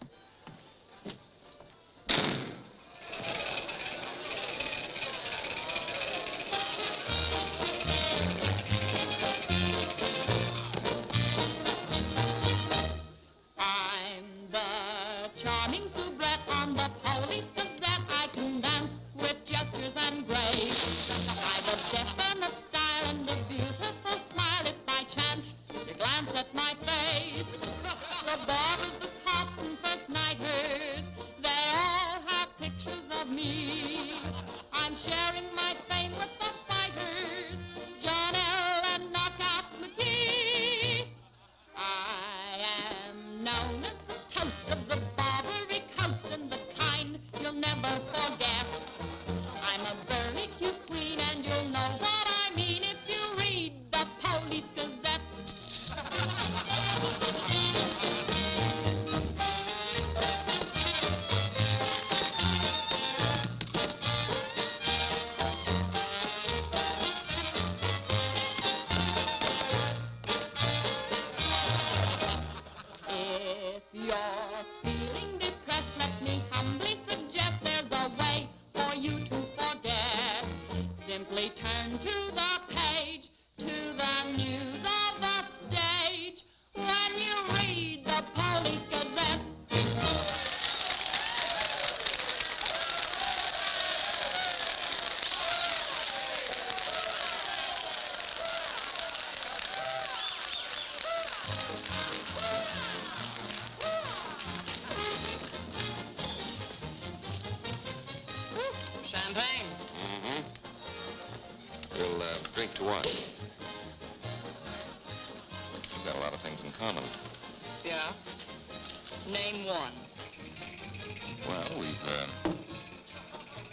I'm the charming soubrette on the Police Gazette. I can dance with gestures and grace. I've a definite style and a beautiful smile. If by chance you glance at my face, the barbers, the cops, and first nighters, they all have pictures of me. I'm sharing my fame with the fighters, John L. and Knockout McGee. I am known as the toast of the Barbary Coast and the kind you'll never forget. I'm a burly cute queen and you'll know what I mean if you read the Police Gazette. If you're feeling depressed, let me humbly suggest there's a way for you to forget. Simply turn to the page, to the news of the stage, when you read the Police Gazette. Champagne? Mm-hmm. We'll drink to what? We've got a lot of things in common. Yeah? Name one. Well, we've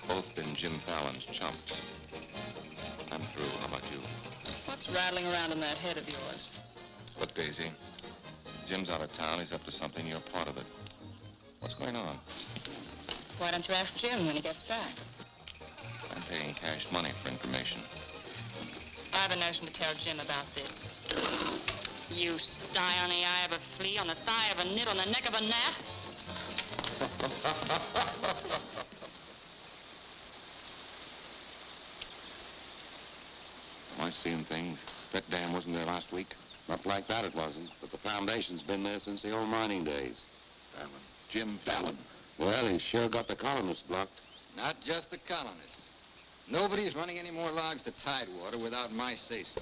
both been Jim Fallon's chumps. I'm through. How about you? What's rattling around in that head of yours? Look, Daisy, Jim's out of town. He's up to something. You're part of it. What's going on? Why don't you ask Jim when he gets back? I'm paying cash money for information. I have a notion to tell Jim about this. You sty on the eye of a flea, on the thigh of a nit, on the neck of a gnat. Am I seeing things? That dam wasn't there last week? Not like that, it wasn't. But the foundation's been there since the old mining days. Fallon. Jim Fallon. Well, he's sure got the colonists blocked. Not just the colonists. Nobody's running any more logs to Tidewater without my say-so.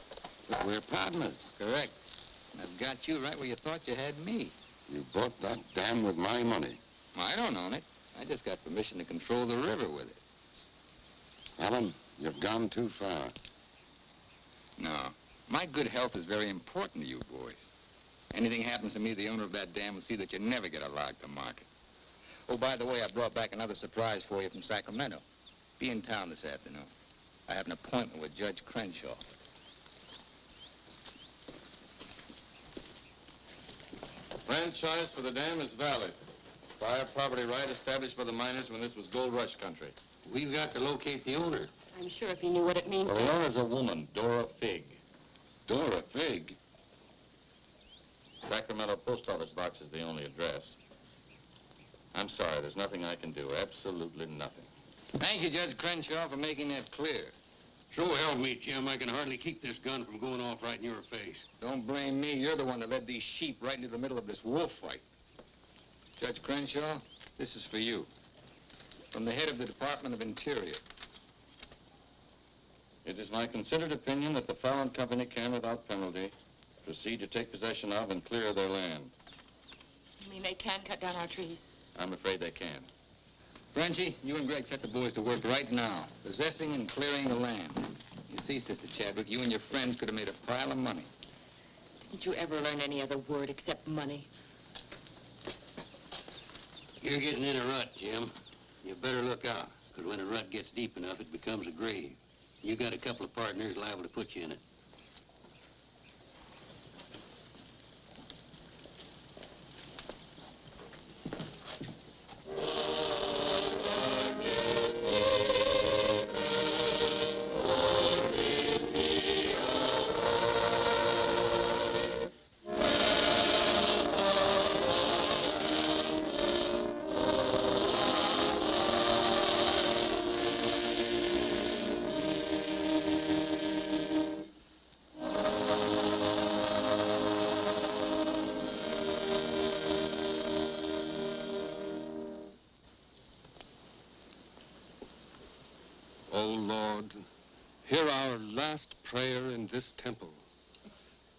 But we're partners. Correct. And I've got you right where you thought you had me. You bought that dam with my money. I don't own it. I just got permission to control the river with it. Alan, you've gone too far. No. My good health is very important to you boys. Anything happens to me, the owner of that dam will see that you never get a log to market. Oh, by the way, I brought back another surprise for you from Sacramento. Be in town this afternoon. I have an appointment with Judge Crenshaw. Franchise for the dam is valid. Prior property right established by the miners when this was gold rush country. We've got to locate the owner. I'm sure if he knew what it means The owner's a woman, Dora Fig. Dora Fig? Sacramento post office box is the only address. I'm sorry, there's nothing I can do. Absolutely nothing. Thank you, Judge Crenshaw, for making that clear. So help me, Jim. I can hardly keep this gun from going off right in your face. Don't blame me. You're the one that led these sheep right into the middle of this wolf fight. Judge Crenshaw, this is for you. From the head of the Department of Interior. It is my considered opinion that the Fallon Company can, without penalty, proceed to take possession of and clear their land. You mean they can cut down our trees? I'm afraid they can. Frenchie, you and Greg set the boys to work right now, possessing and clearing the land. You see, Sister Chadwick, you and your friends could have made a pile of money. Didn't you ever learn any other word except money? You're getting in a rut, Jim. You better look out, because when a rut gets deep enough, it becomes a grave. You got a couple of partners liable to put you in it. O Lord, hear our last prayer in this temple.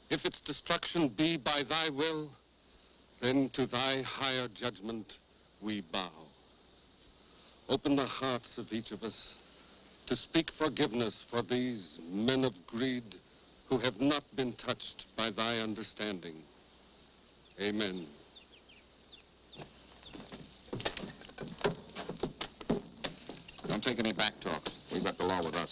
If its destruction be by thy will, then to thy higher judgment we bow. Open the hearts of each of us to speak forgiveness for these men of greed who have not been touched by thy understanding. Amen. Don't take any back talk. We've got the law with us.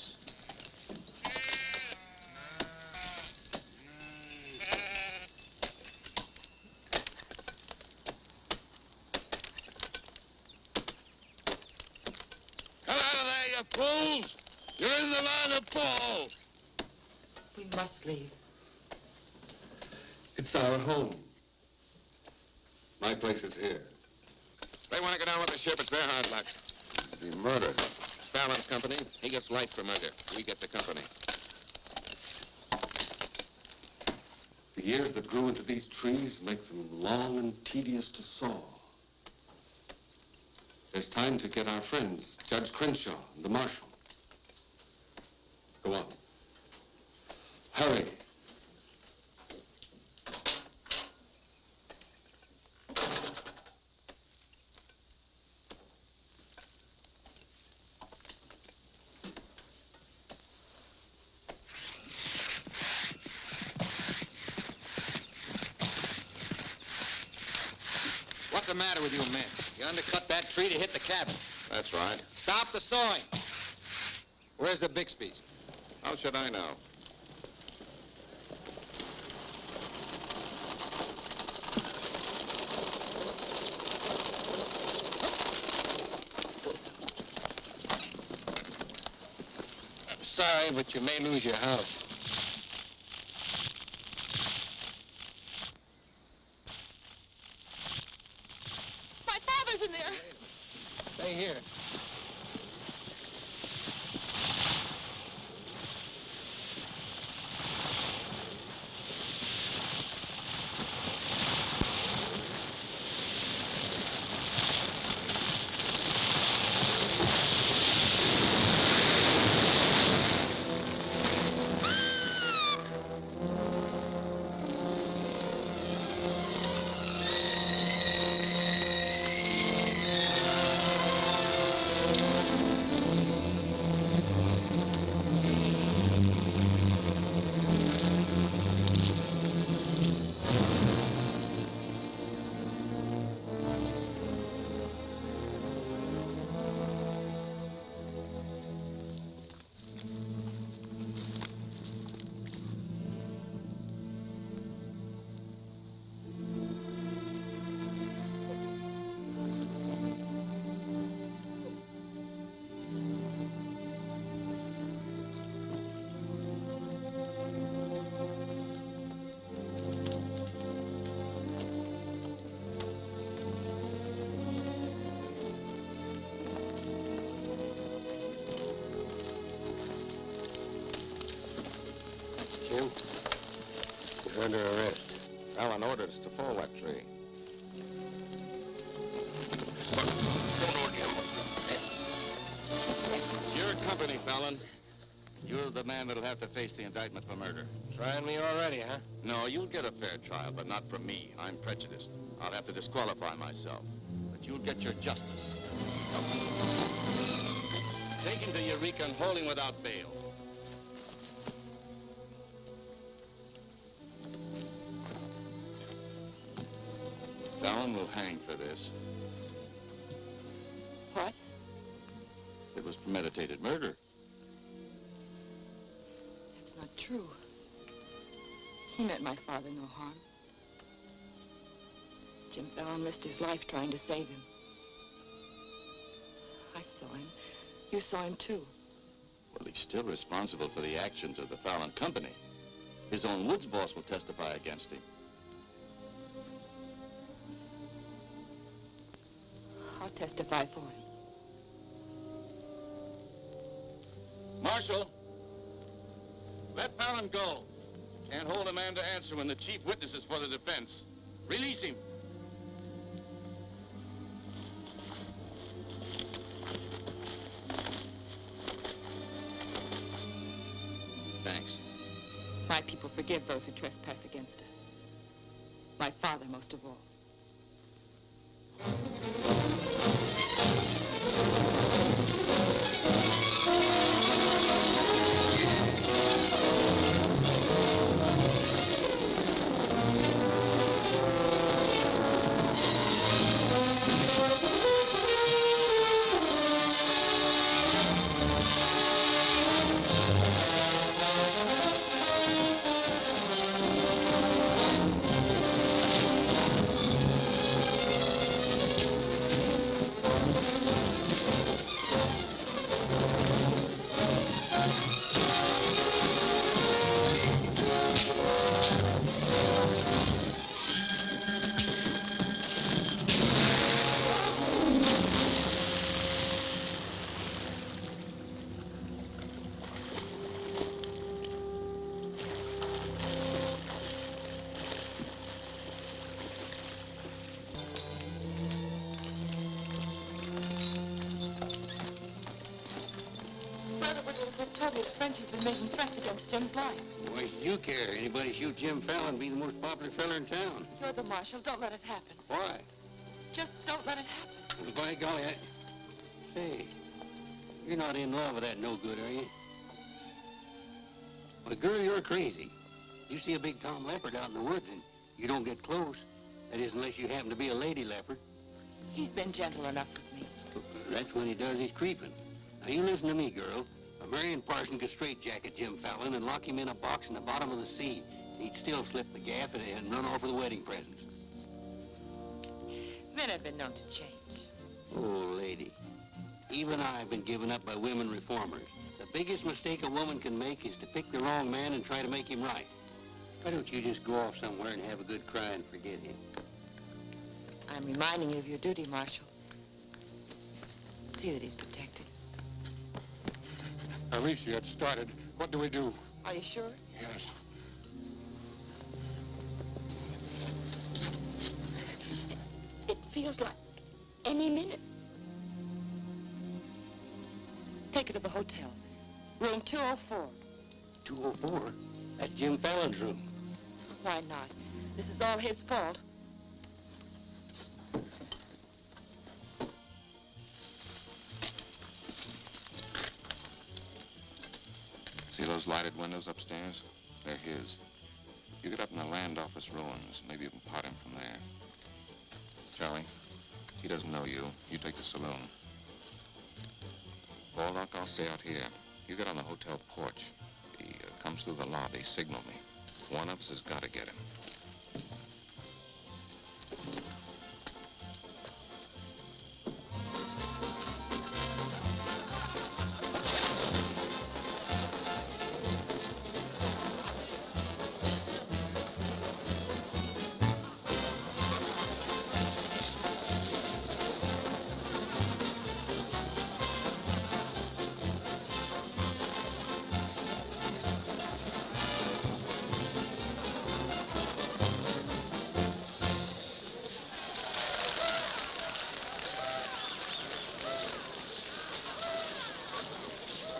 Come out of there, you fools! You're in the line of fall! We must leave. It's our home. My place is here. They want to go down with the ship. It's their hard luck. Be murdered. Fallon's company, he gets light for murder. We get the company. The years that grew into these trees make them long and tedious to saw. There's time to get our friends, Judge Crenshaw and the marshal. Go on. Hurry. What's the matter with you men? You undercut that tree to hit the cabin. That's right. Stop the sawing. Where's the Bixby's? How should I know? I'm sorry, but you may lose your house. My father's in there. Stay here. Jim, you're under arrest. Fallon ordered us to fall that tree. Your company, Fallon. You're the man that'll have to face the indictment for murder. Trying me already, huh? No, you'll get a fair trial, but not from me. I'm prejudiced. I'll have to disqualify myself. But you'll get your justice. Take him to Eureka and hold him without bail. Fallon will hang for this. What? It was premeditated murder. That's not true. He meant my father no harm. Jim Fallon risked his life trying to save him. I saw him. You saw him, too. Well, he's still responsible for the actions of the Fallon Company. His own woods boss will testify against him. I'll testify for him. Marshal, let Fallon go. Can't hold a man to answer when the chief witness is for the defense. Release him. Thanks. My people forgive those who trespass against us. My father most of all. Told me the French has been making threats against Jim's life. Why should you care? Anybody shoot Jim Fallon, be the most popular fella in town. You're the marshal. Don't let it happen. Why? Just don't let it happen. Well, by golly, Say, you're not in love with that no-good, are you? Well, girl, you're crazy. You see a big tom leopard out in the woods and you don't get close, That is, unless you happen to be a lady leopard. He's been gentle enough with me. That's when he does his creeping. Now, you listen to me, girl. A Marion Parson could straitjacket Jim Fallon and lock him in a box in the bottom of the sea. He'd still slip the gap and run off with the wedding presents. Men have been known to change. Oh, lady. Even I've been given up by women reformers. The biggest mistake a woman can make is to pick the wrong man and try to make him right. Why don't you just go off somewhere and have a good cry and forget him? I'm reminding you of your duty, Marshal. See that he's protected. Alicia, it started. What do we do? Are you sure? Yes. It feels like any minute. Take her to the hotel. Room 204. 204? That's Jim Fallon's room. Why not? This is all his fault. See those lighted windows upstairs? They're his. You get up in the land office ruins. Maybe you can pot him from there. Charlie, he doesn't know you. You take the saloon. Baldock, I'll stay out here. You get on the hotel porch. He comes through the lobby. Signal me. One of us has got to get him.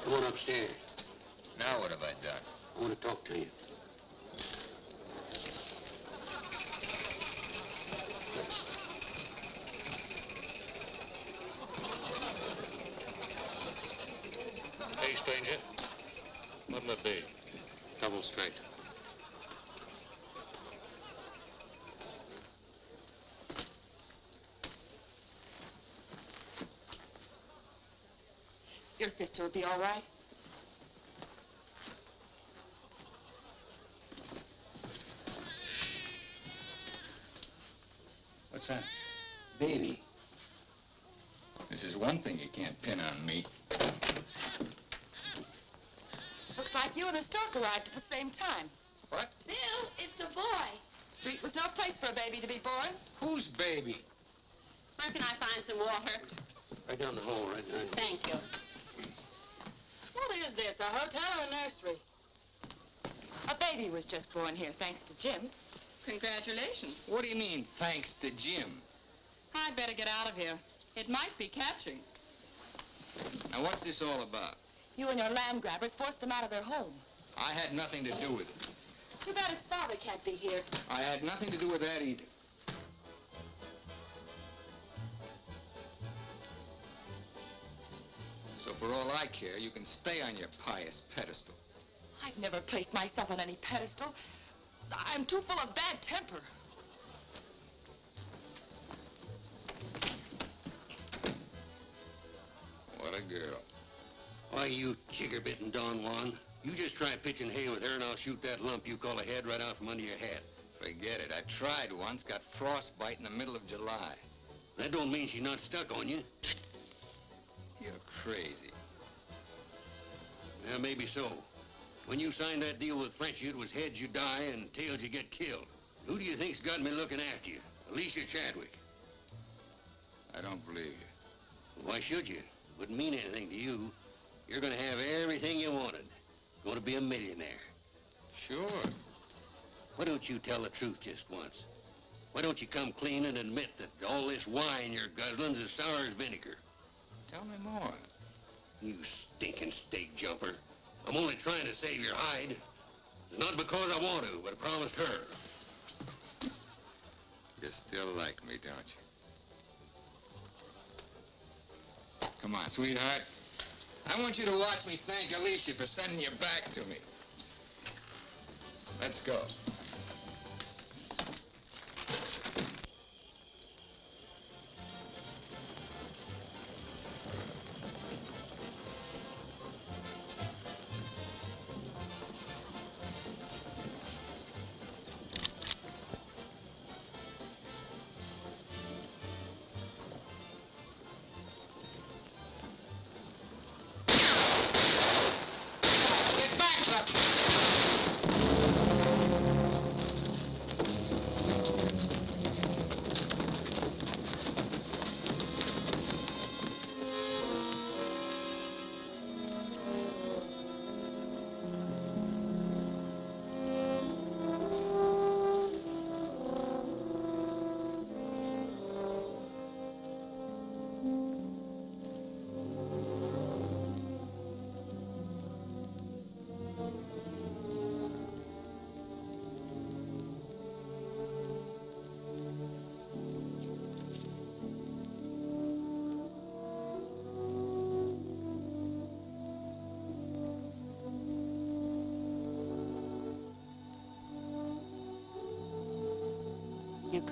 Go on upstairs. Now what have I done? I want to talk to you. Hey, stranger. What'll it be? Double straight. Your sister will be all right. What's that? Baby. This is one thing you can't pin on me. Looks like you and the stork arrived at the same time. What? Bill, it's a boy. Street was no place for a baby to be born. Whose baby? Where can I find some water? Right down the hall, right behind you. Thank you. What is this, a hotel or a nursery? A baby was just born here, thanks to Jim. Congratulations. What do you mean, thanks to Jim? I'd better get out of here. It might be catching. Now, what's this all about? You and your land grabbers forced them out of their home. I had nothing to do with it. Too bad his father can't be here. I had nothing to do with that either. So for all I care, you can stay on your pious pedestal. I've never placed myself on any pedestal. I'm too full of bad temper. What a girl. Why, you chigger-bitten Don Juan. You just try pitching hay with her, and I'll shoot that lump you call a head right out from under your hat. Forget it. I tried once, got frostbite in the middle of July. That don't mean she's not stuck on you. You're crazy. Yeah, maybe so. When you signed that deal with Frenchy, it was heads you die and tails you get killed. Who do you think's got me looking after you? Alicia Chadwick. I don't believe you. Why should you? It wouldn't mean anything to you. You're going to have everything you wanted. Going to be a millionaire. Sure. Why don't you tell the truth just once? Why don't you come clean and admit that all this wine you're guzzling's as sour as vinegar? Tell me more. You stinking stake jumper. I'm only trying to save your hide. It's not because I want to, but I promised her. You still like me, don't you? Come on, sweetheart. I want you to watch me thank Alicia for sending you back to me. Let's go.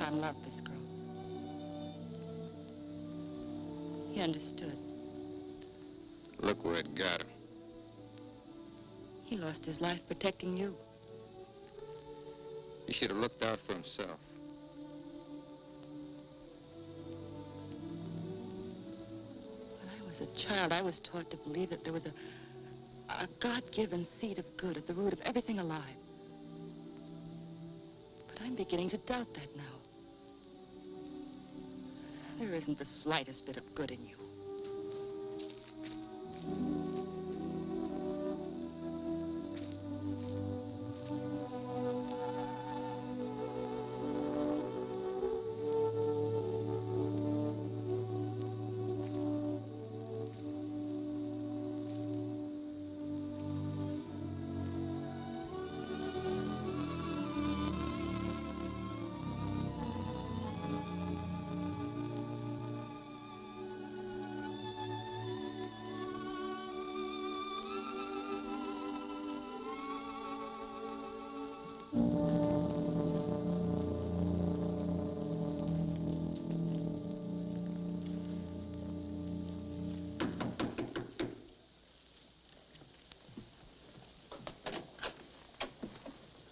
Yukon loved this girl. He understood. Look where it got him. He lost his life protecting you. He should have looked out for himself. When I was a child, I was taught to believe that there was a God-given seed of good at the root of everything alive. But I'm beginning to doubt that now. There isn't the slightest bit of good in you.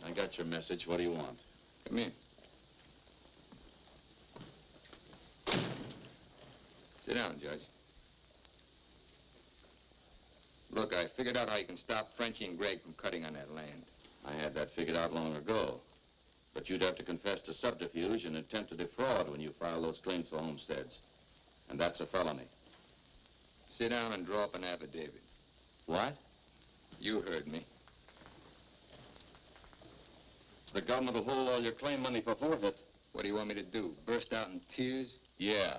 I got your message. What do you want? Come in. Sit down, Judge. Look, I figured out how you can stop Frenchie and Greg from cutting on that land. I had that figured out long ago. But you'd have to confess to subterfuge and attempt to defraud when you file those claims for homesteads. And that's a felony. Sit down and draw up an affidavit. What? You heard me. The government will hold all your claim money for forfeit. What do you want me to do? Burst out in tears? Yeah.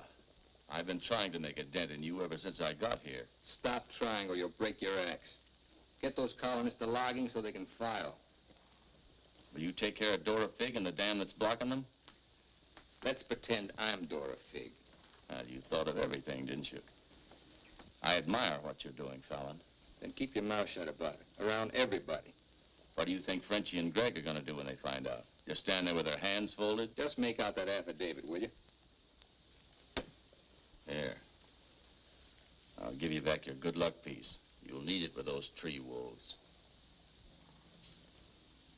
I've been trying to make a dent in you ever since I got here. Stop trying or you'll break your axe. Get those colonists to logging so they can file. Will you take care of Dora Fig and the dam that's blocking them? Let's pretend I'm Dora Fig. Well, you thought of everything, didn't you? I admire what you're doing, Fallon. Then keep your mouth shut about it, around everybody. What do you think Frenchie and Greg are going to do when they find out? Just stand there with their hands folded? Just make out that affidavit, will you? Here. I'll give you back your good luck piece. You'll need it with those tree wolves.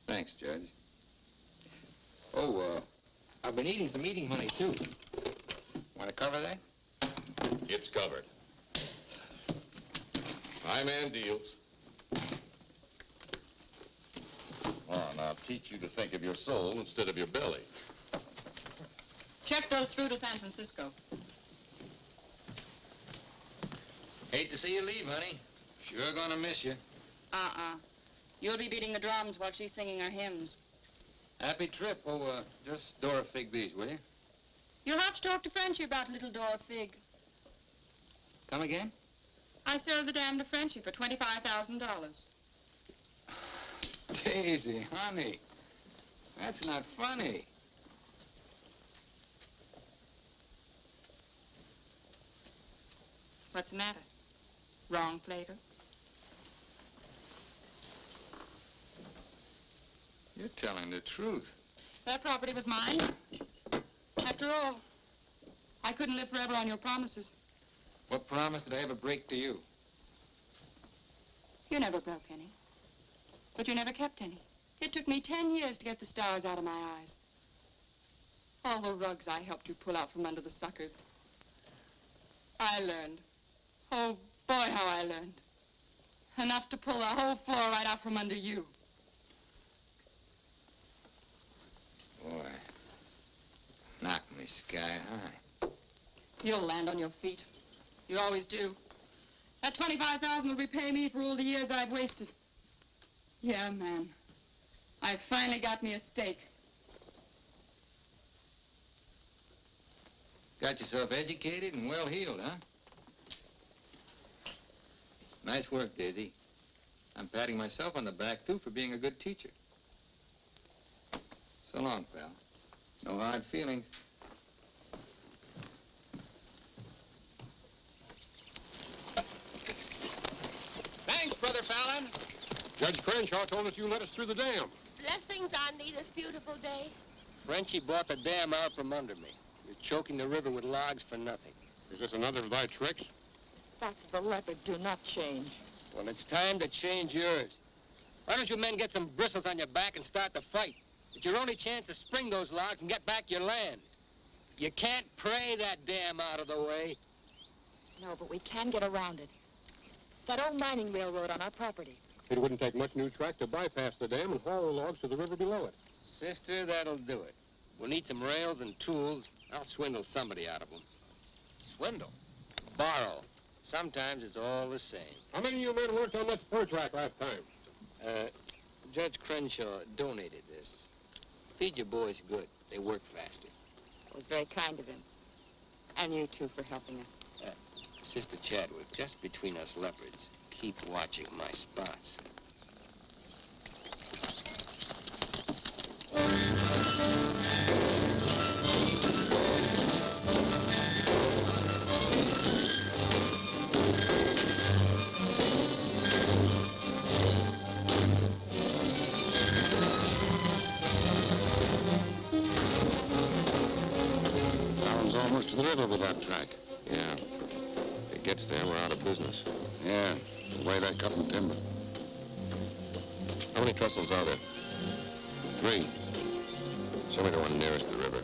Thanks, Judge. Oh, I've been eating some eating money, too. Want to cover that? It's covered. My man deals. On, I'll teach you to think of your soul instead of your belly. Check those through to San Francisco. Hate to see you leave, honey. Sure gonna miss you. You'll be beating the drums while she's singing her hymns. Happy trip. Oh, just Dora Fig these, will you? You'll have to talk to Frenchie about little Dora Fig. Come again? I sold the dam to Frenchie for $25,000. Daisy, honey. That's not funny. What's the matter? Wrong flavor? You're telling the truth. That property was mine. After all, I couldn't live forever on your promises. What promise did I ever break to you? You never broke any. But you never kept any. It took me 10 years to get the stars out of my eyes. All the rugs I helped you pull out from under the suckers. I learned. Oh, boy, how I learned. Enough to pull the whole floor right out from under you. Boy, knock me sky high. You'll land on your feet. You always do. That $25,000 will repay me for all the years I've wasted. Yeah, man. I finally got me a stake. Got yourself educated and well-heeled, huh? Nice work, Daisy. I'm patting myself on the back, too, for being a good teacher. So long, pal. No hard feelings. Thanks, Brother Fallon. Judge Crenshaw told us you let us through the dam. Blessings on thee this beautiful day. Frenchy bought the dam out from under me. You're choking the river with logs for nothing. Is this another of thy tricks? Spots of the leopard do not change. Well, it's time to change yours. Why don't you men get some bristles on your back and start the fight? It's your only chance to spring those logs and get back your land. You can't pray that dam out of the way. No, but we can get around it. That old mining railroad on our property. It wouldn't take much new track to bypass the dam and haul the logs to the river below it. Sister, that'll do it. We'll need some rails and tools. I'll swindle somebody out of them. Swindle? Borrow. Sometimes it's all the same. How many of you men worked on that spur track last time? Judge Crenshaw donated this. Feed your boys good. They work faster. That was very kind of him. And you, too, for helping us. Sister Chadwick, just between us leopards, keep watching my spots. Fallon's almost to the river with that track. Yeah. If it gets there, we're out of business. Yeah, the way they're cutting timber. How many trestles are there? 3. Show me the one nearest the river.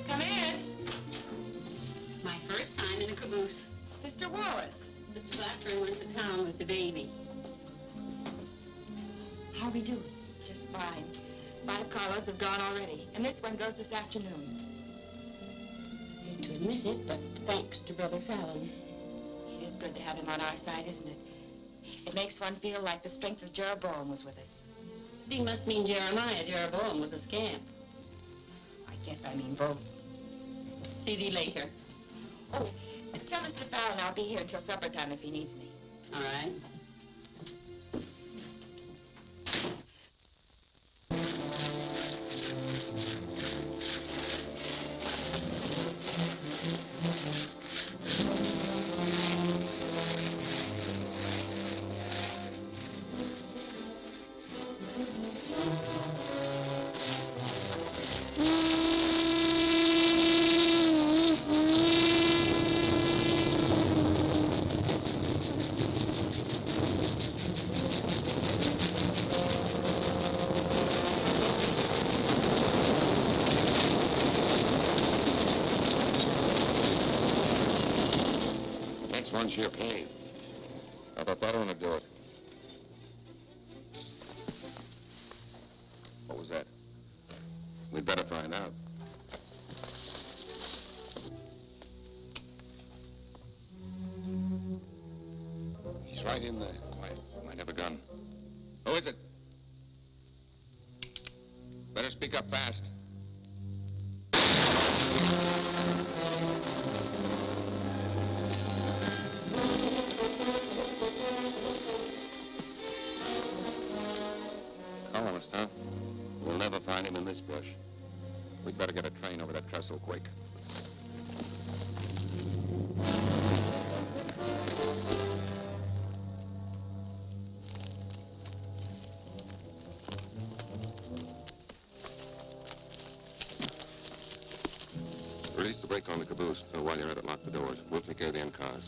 Come in. My first time in a caboose. Mr. Wallace. Mr. Blackburn went to town with the baby. How we do? Just fine. 5 carloads have gone already, and this one goes this afternoon. Hate to admit it, but thanks to Brother Fallon. It is good to have him on our side, isn't it? It makes one feel like the strength of Jeroboam was with us. He must mean Jeremiah. Jeroboam was a scamp. I guess I mean both. See thee later. Oh, tell Mr. Fallon I'll be here until supper time if he needs me. All right. Next one's your pay. How about that one to do it? What was that? We'd better find out. He's right in there. Quiet. Might have a gun. Who is it? Better speak up fast. Colonist, huh? We'll never find him in this bush. We'd better get a train over that trestle quick. Release the brake on the caboose. While you're at it, lock the doors. We'll take care of the end cars.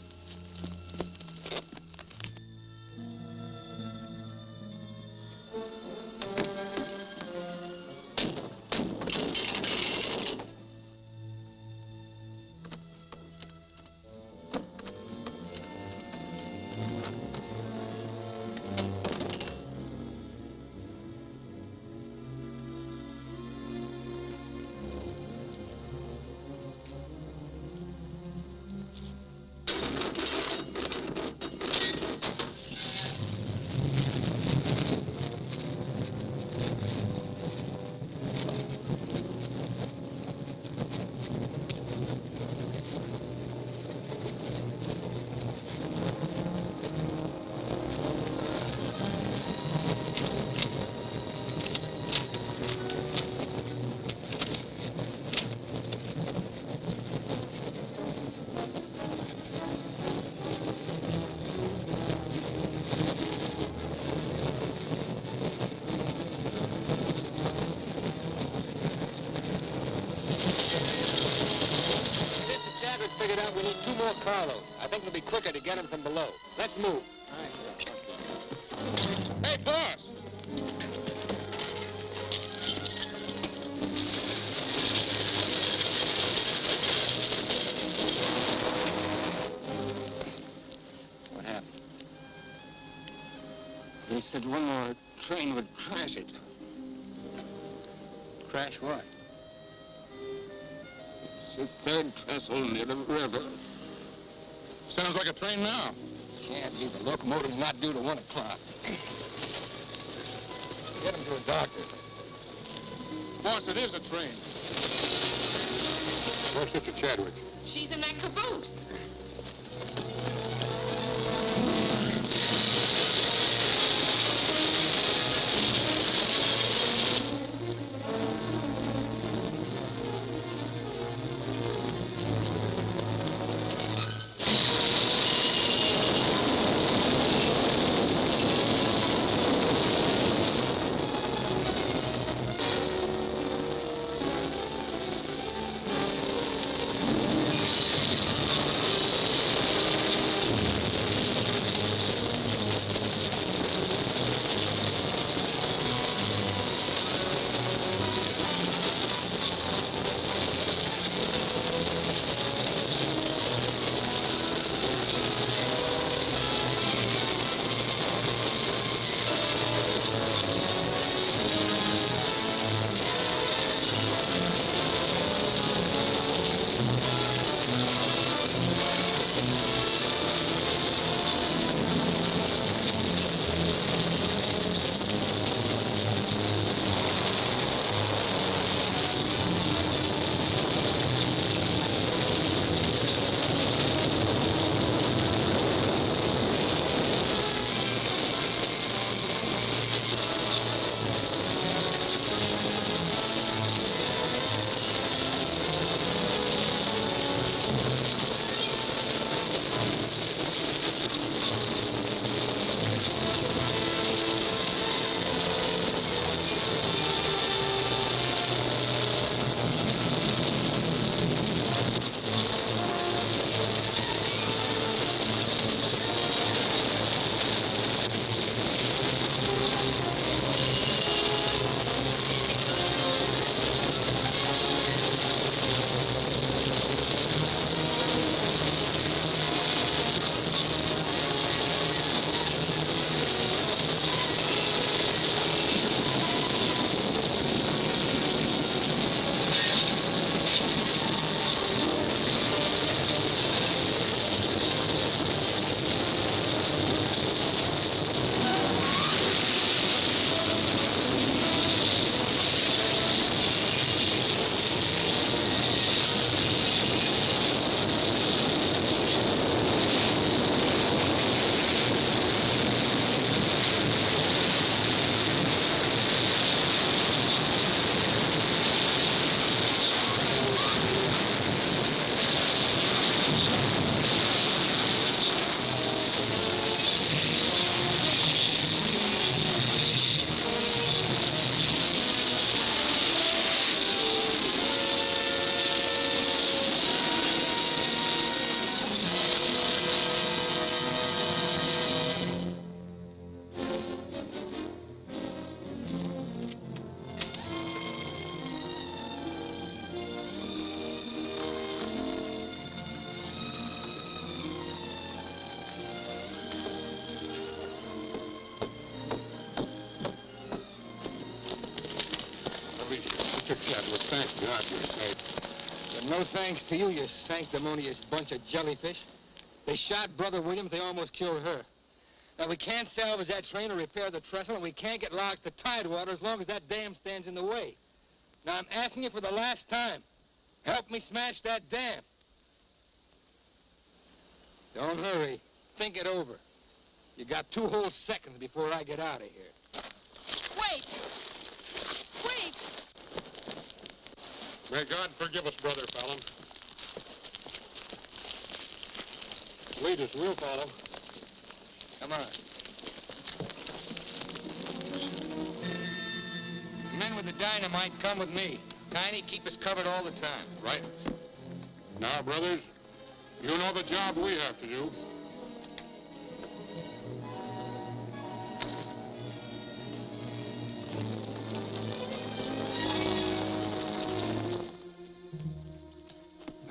we need 2 more carloads. I think it'll be quicker to get them from below. Let's move. Hey, boss! What happened? They said one more train would crash it. Crash what? It's the 3rd trestle near the river. Sounds like a train now. Can't be. The locomotive's not due to 1 o'clock. Get him to a doctor. Boss, it is a train. Where's Sister Chadwick? She's in that caboose. Mr. Chadwick, thank God you're safe. But no thanks to you, you sanctimonious bunch of jellyfish. They shot Brother Williams, they almost killed her. Now, we can't salvage that train or repair the trestle, and we can't get locked to Tidewater as long as that dam stands in the way. Now, I'm asking you for the last time. Help me smash that dam. Don't hurry. Think it over. You got 2 whole seconds before I get out of here. Wait! Wait! May God forgive us, Brother Fallon. Lead us, we'll follow. Come on. The men with the dynamite come with me. Tiny, keep us covered all the time. Right. Now, brothers, You know the job we have to do.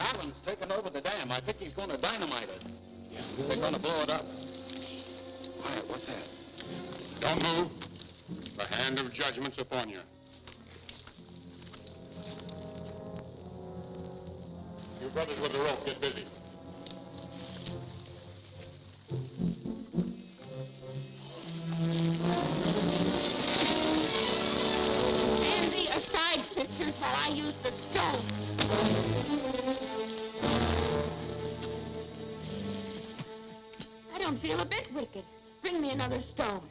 Allen's taken over the dam. I think he's going to dynamite it. Yeah. They're going to blow it up. Quiet, what's that? Don't move. The hand of judgment's upon you. You brothers with the rope, get busy. Stand thee aside, sisters, while I use the stone. I don't feel a bit wicked. Bring me another stone.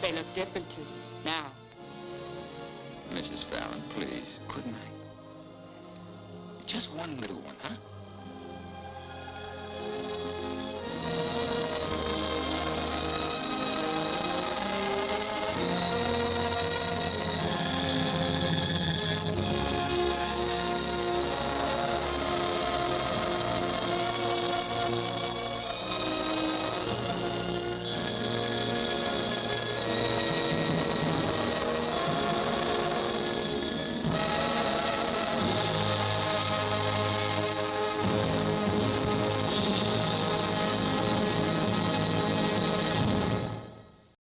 They look different to you now. Mrs. Fallon, please, good night. Just one little one, huh?